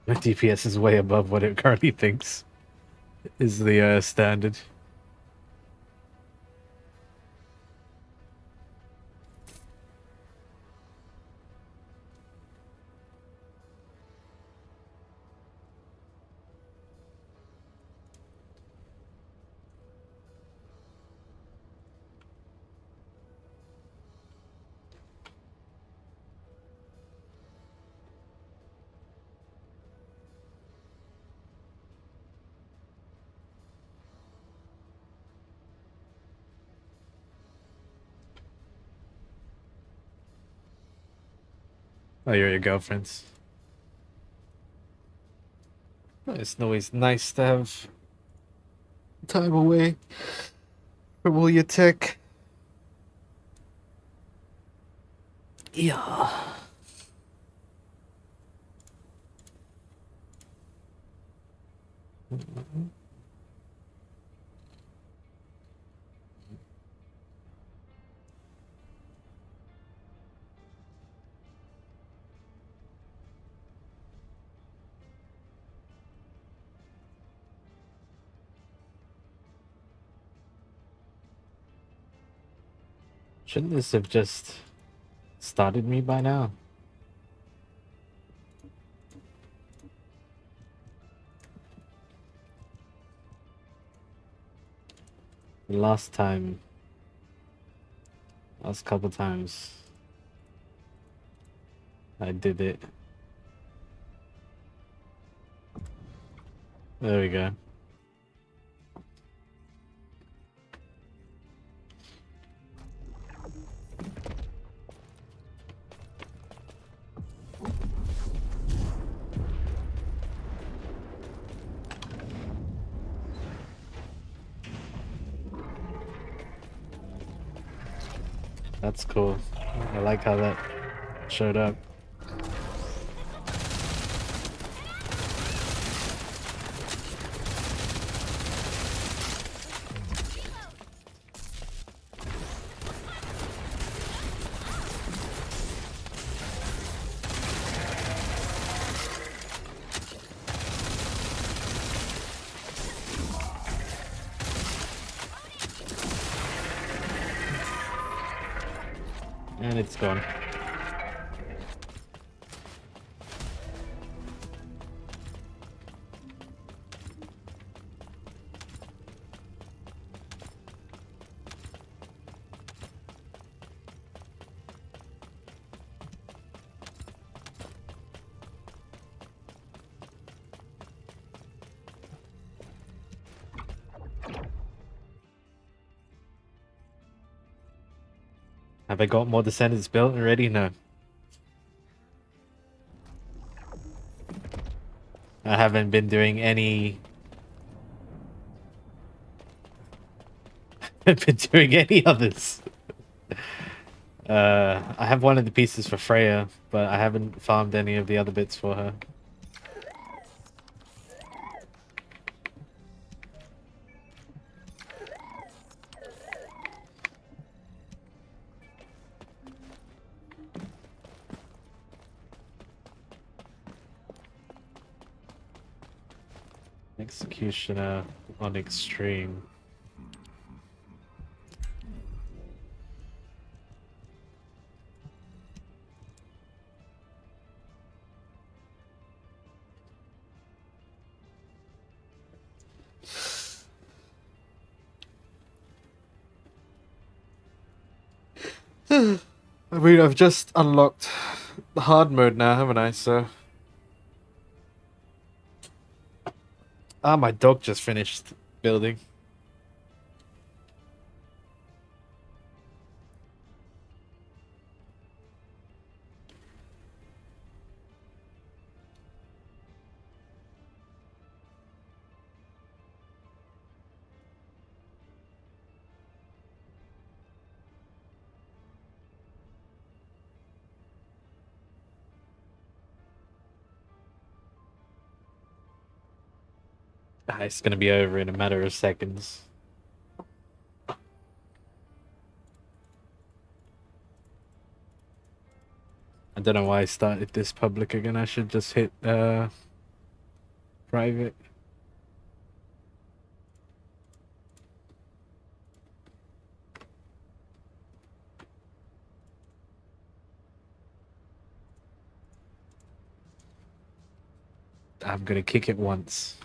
My DPS is way above what it currently thinks is the standard. Oh, you're your girlfriends. It's always nice to have time away from all your tech. Yeah. Shouldn't this have just started me by now? The last couple times I did it. There we go. That's cool. I like how that showed up. And it's gone. Have I got more Descendants built already? No. I haven't been doing any... I've been doing any others. I have one of the pieces for Freya, but I haven't farmed any of the other bits for her. Executioner on extreme. I mean, I've just unlocked the hard mode now, haven't I? So... Ah, my dog just finished building. Ah, it's gonna be over in a matter of seconds. I don't know why I started this public again. I should just hit private. I'm gonna kick it once.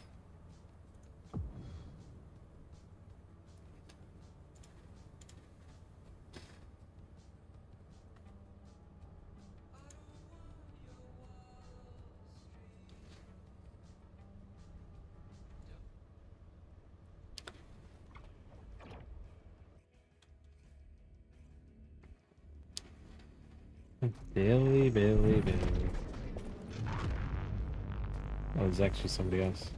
Billy. Oh, it's actually somebody else.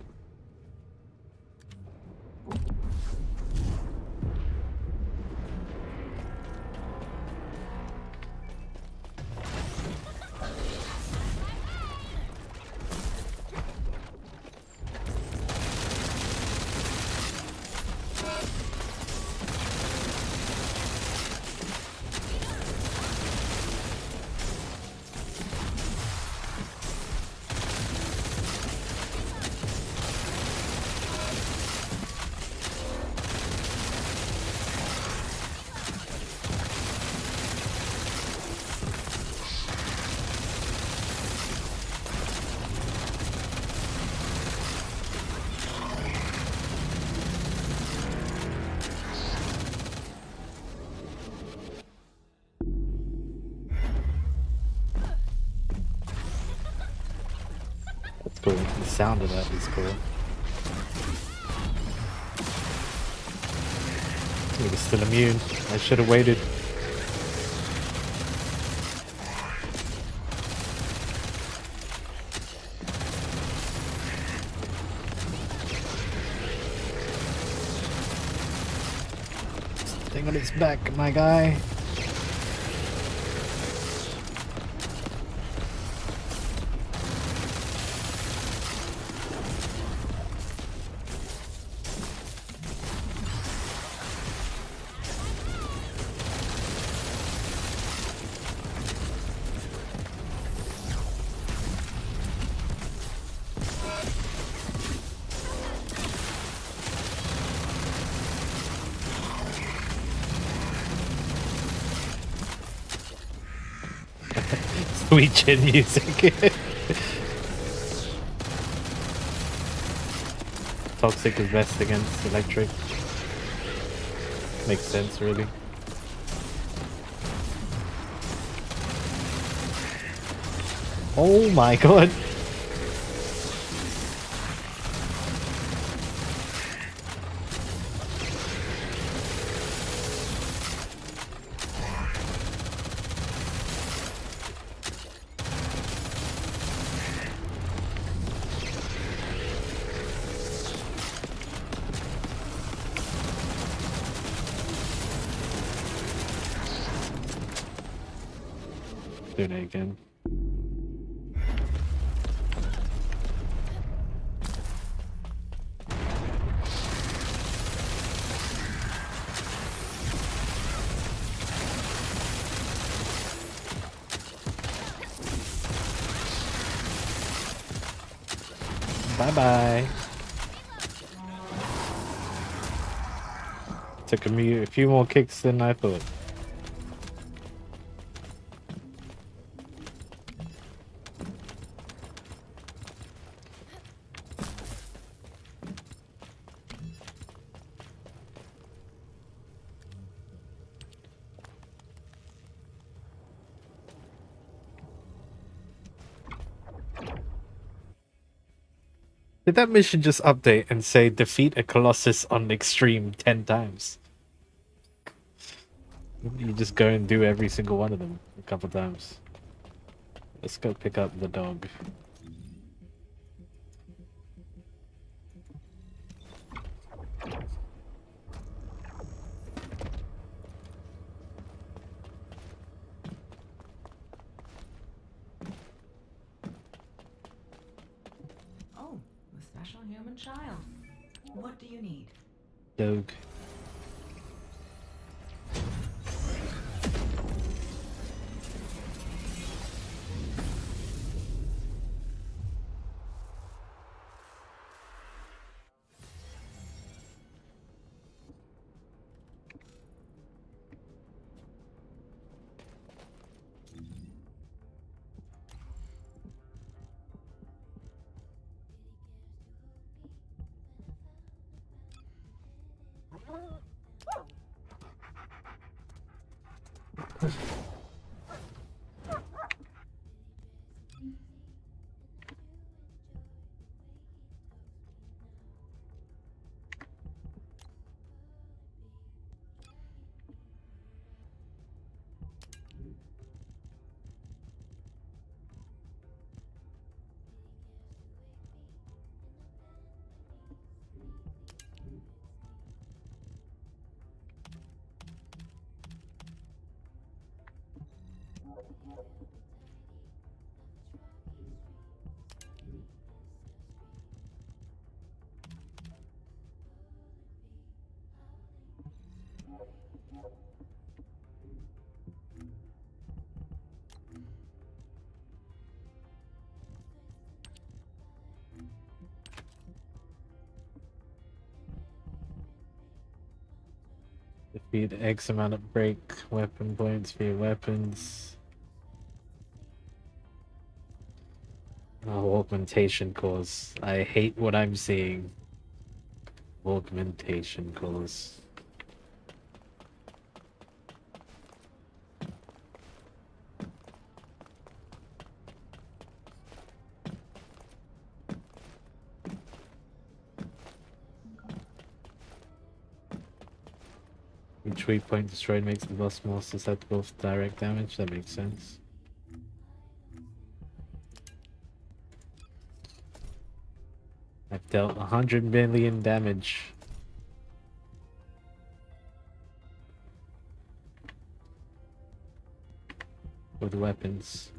cool. The sound of that is cool. He was still immune. I should have waited. Thing on its back, my guy. Sweet chin music. Toxic is best against electric. Makes sense, really. Oh my god! Do it again. Bye-bye. Took a few more kicks than I thought. Did that mission just update and say defeat a Colossus on extreme 10 times? You just go and do every single one of them a couple times. Let's go pick up the dog. Oh, the special human child. What do you need? Dog. Defeat X amount of break weapon points for your weapons. Oh, augmentation cores. I hate what I'm seeing. Augmentation cores. Each weak point destroyed makes the boss more susceptible to direct damage. That makes sense. I've dealt 100 million damage. With weapons.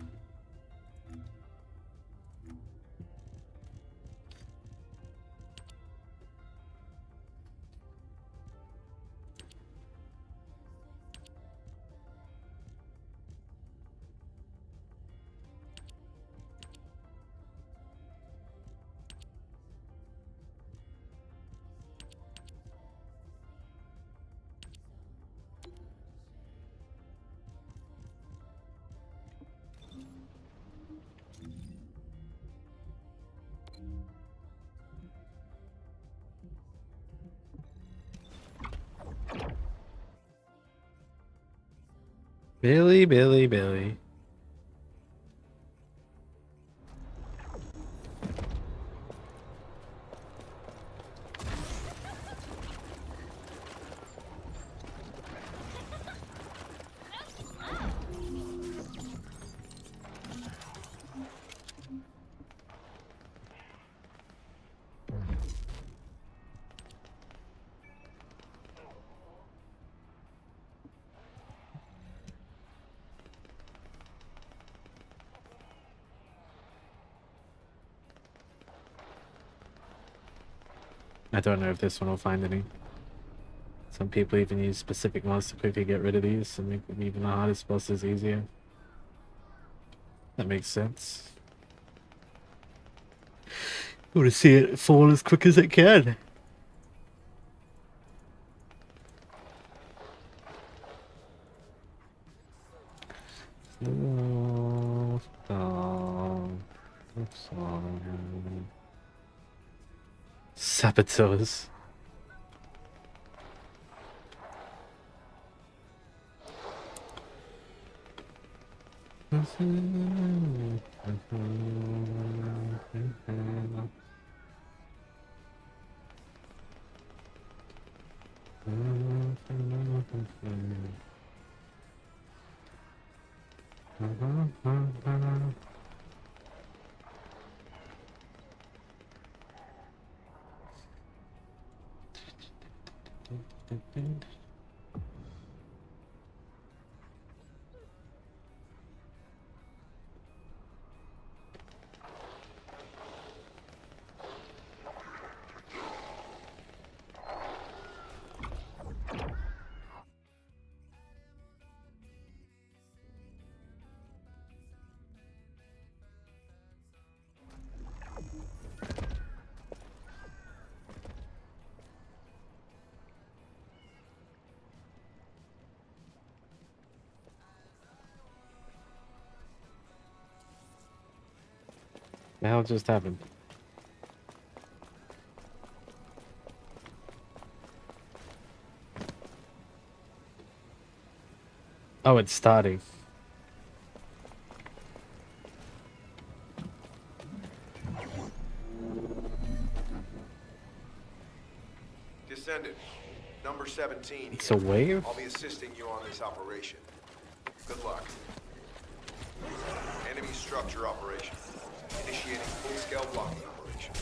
Billy, Billy, Billy. I don't know if this one will find any. Some people even use specific mods to quickly get rid of these and make even the hardest bosses easier. That makes sense. I want to see it fall as quick as it can. Saboteurs. The hell just happened? Oh, it's starting. Descendant, number 17. It's a wave? I'll be assisting you on this operation. Good luck. Enemy structure operation. Initiating full-scale blocking operation.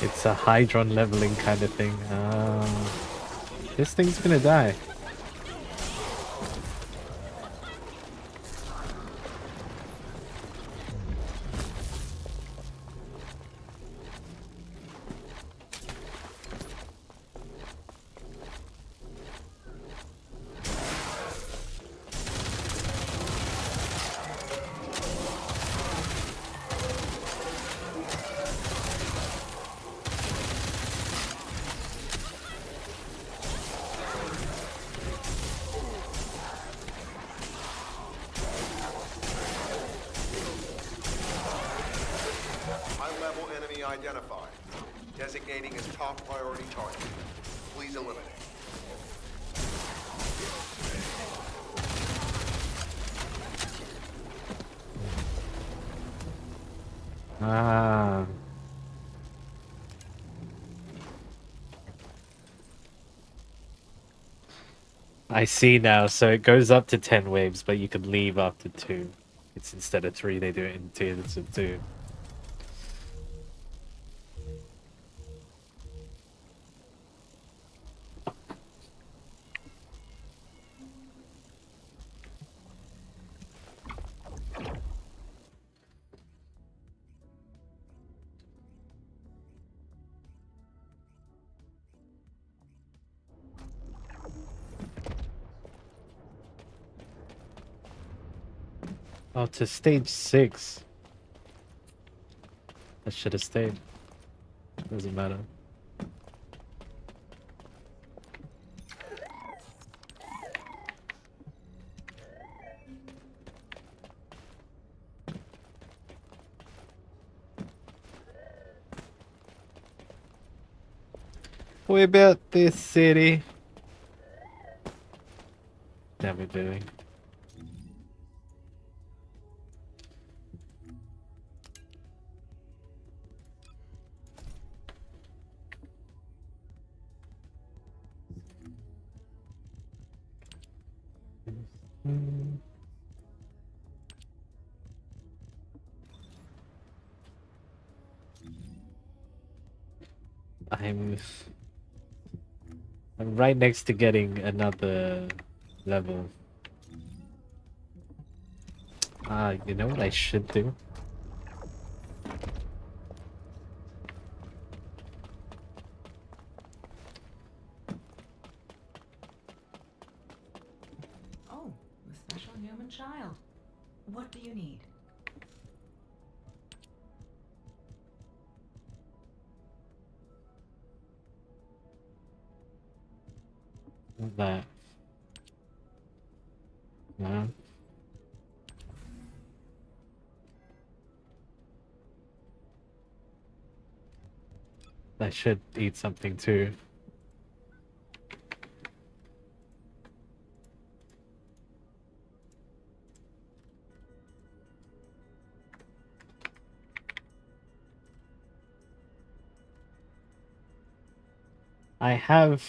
It's a hydron leveling kind of thing. This thing's gonna die. High-level enemy identified. Designating as top priority target. Please eliminate. Ah. I see now. So it goes up to 10 waves, but you could leave after 2. It's instead of 3, they do it in tiers of 2. Oh, to stage 6. I should have stayed. Doesn't matter. What about this city? Damn it, doing. I'm right next to getting another level. You know what I should do? Oh, the special human child. What do you need? That. No. I should eat something too. I have...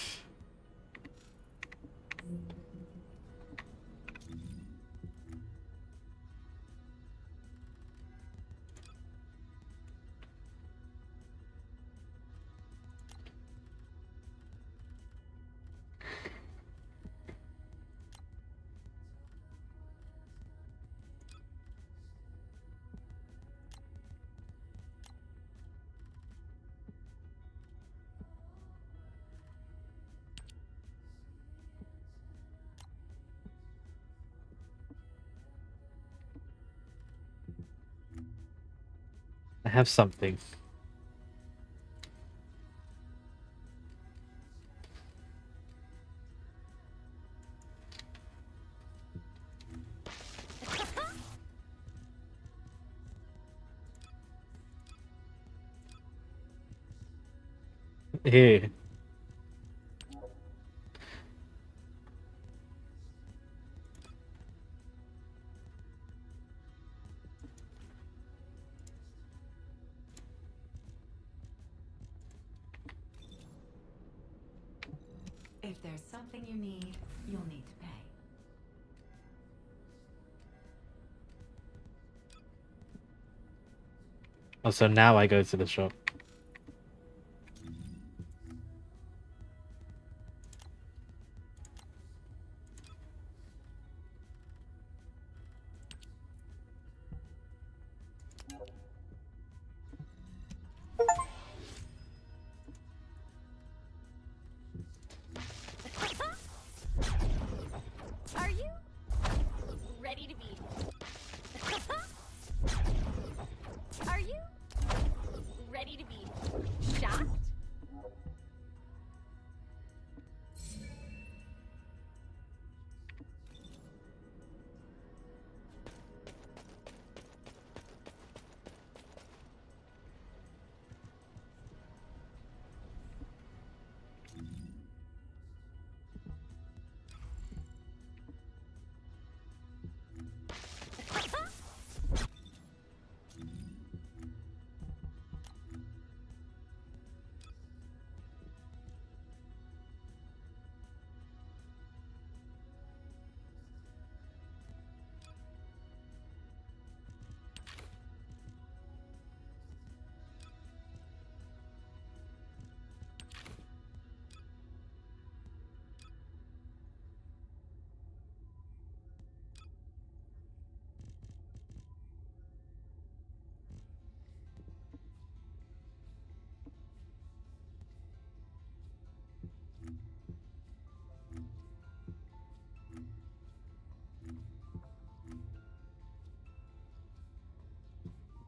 I have something. Here. If there's something you need, you'll need to pay. Oh, so now I go to the shop.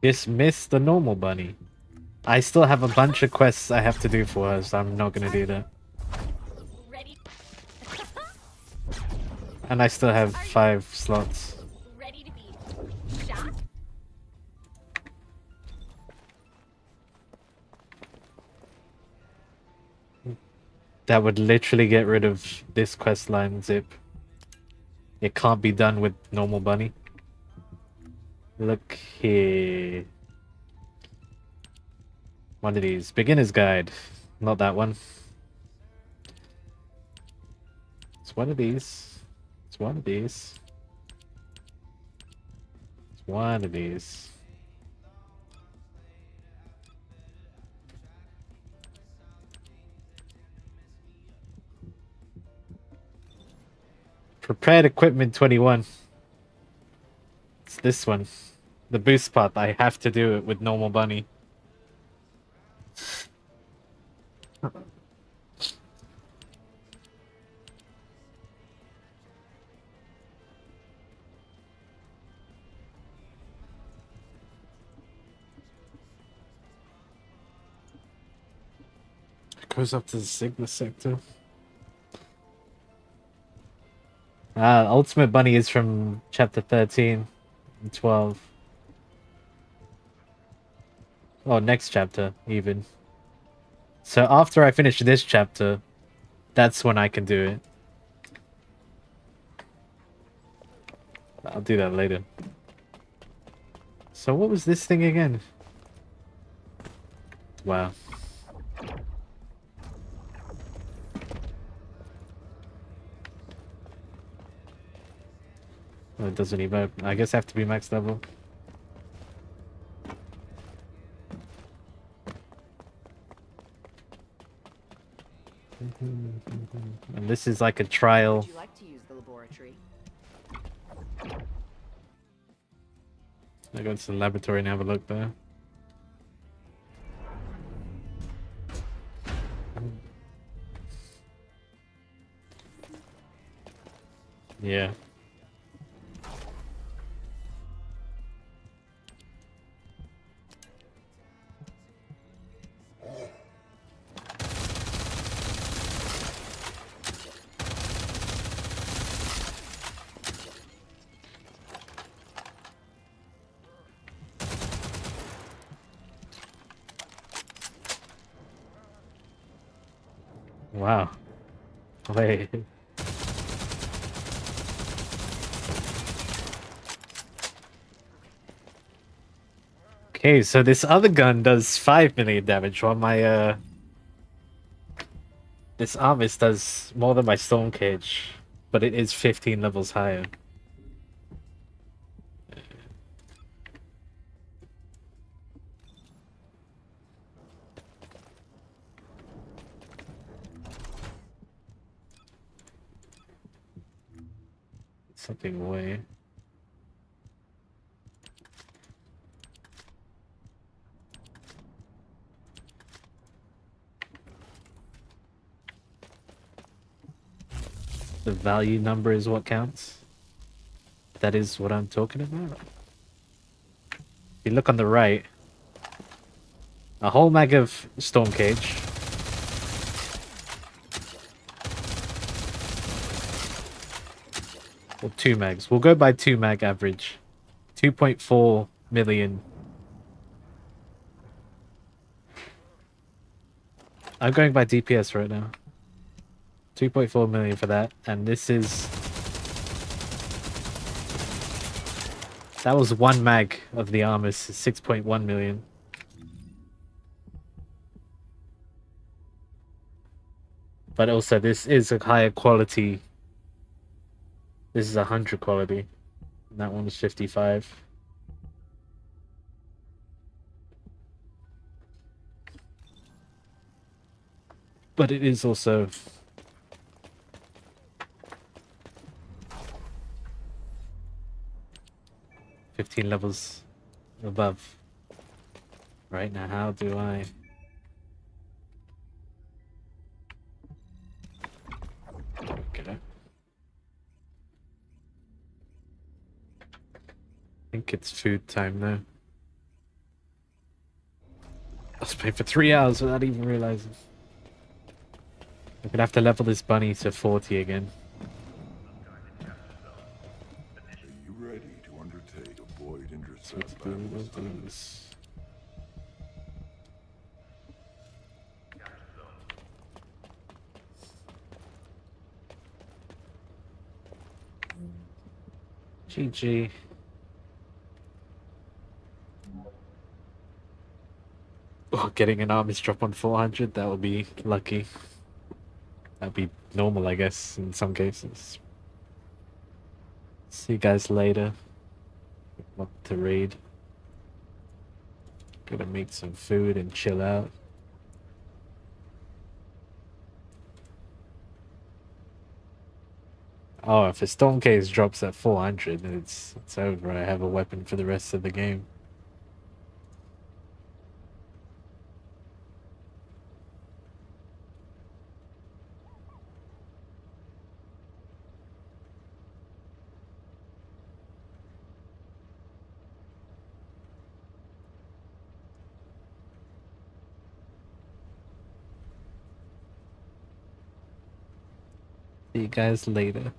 Dismiss the normal bunny. I still have a bunch of quests I have to do for her, so I'm not gonna do that. Ready? And I still have 5 slots. Ready to be shot? That would literally get rid of this quest line, Zip. It can't be done with normal bunny. Look here. One of these. Beginner's guide. Not that one. It's one of these. It's one of these. It's one of these. Prepared equipment 21. It's this one. The boost part. I have to do it with normal bunny. Goes up to the Sigma sector. Ultimate Bunny is from chapter 13 and 12. Oh, next chapter, even. So after I finish this chapter, that's when I can do it. I'll do that later. So what was this thing again? Wow. Oh, it doesn't even. I guess I have to be max level. And this is like a trial. Would you like to use the laboratory? I go to the laboratory and have a look there. Yeah. Wow. Wait. Okay, so this other gun does 5 million damage while my this Armis does more than my Storm Cage, but it is 15 levels higher. Something way. The value number is what counts. That is what I'm talking about. If you look on the right, a whole mag of Storm Cage. Or 2 mags. We'll go by 2 mag average. 2.4 million. I'm going by DPS right now. 2.4 million for that. And this is... That was 1 mag of the Armis. 6.1 million. But also this is a higher quality. This is 100 quality. And that one was 55. But it is also... $15 levels above. Right now, how do I... Get it? I think it's food time now. was playing for 3 hours without even realizing. I'm gonna have to level this bunny to 40 again. Are you ready to undertake a void So let's intercept do battle we'll this do time? this. GG. Oh, getting an armors drop on 400, that would be lucky. That'd be normal, I guess, in some cases. See you guys later. What to read. Gonna make some food and chill out. Oh, if a stone case drops at 400, it's over. I have a weapon for the rest of the game. See you guys later.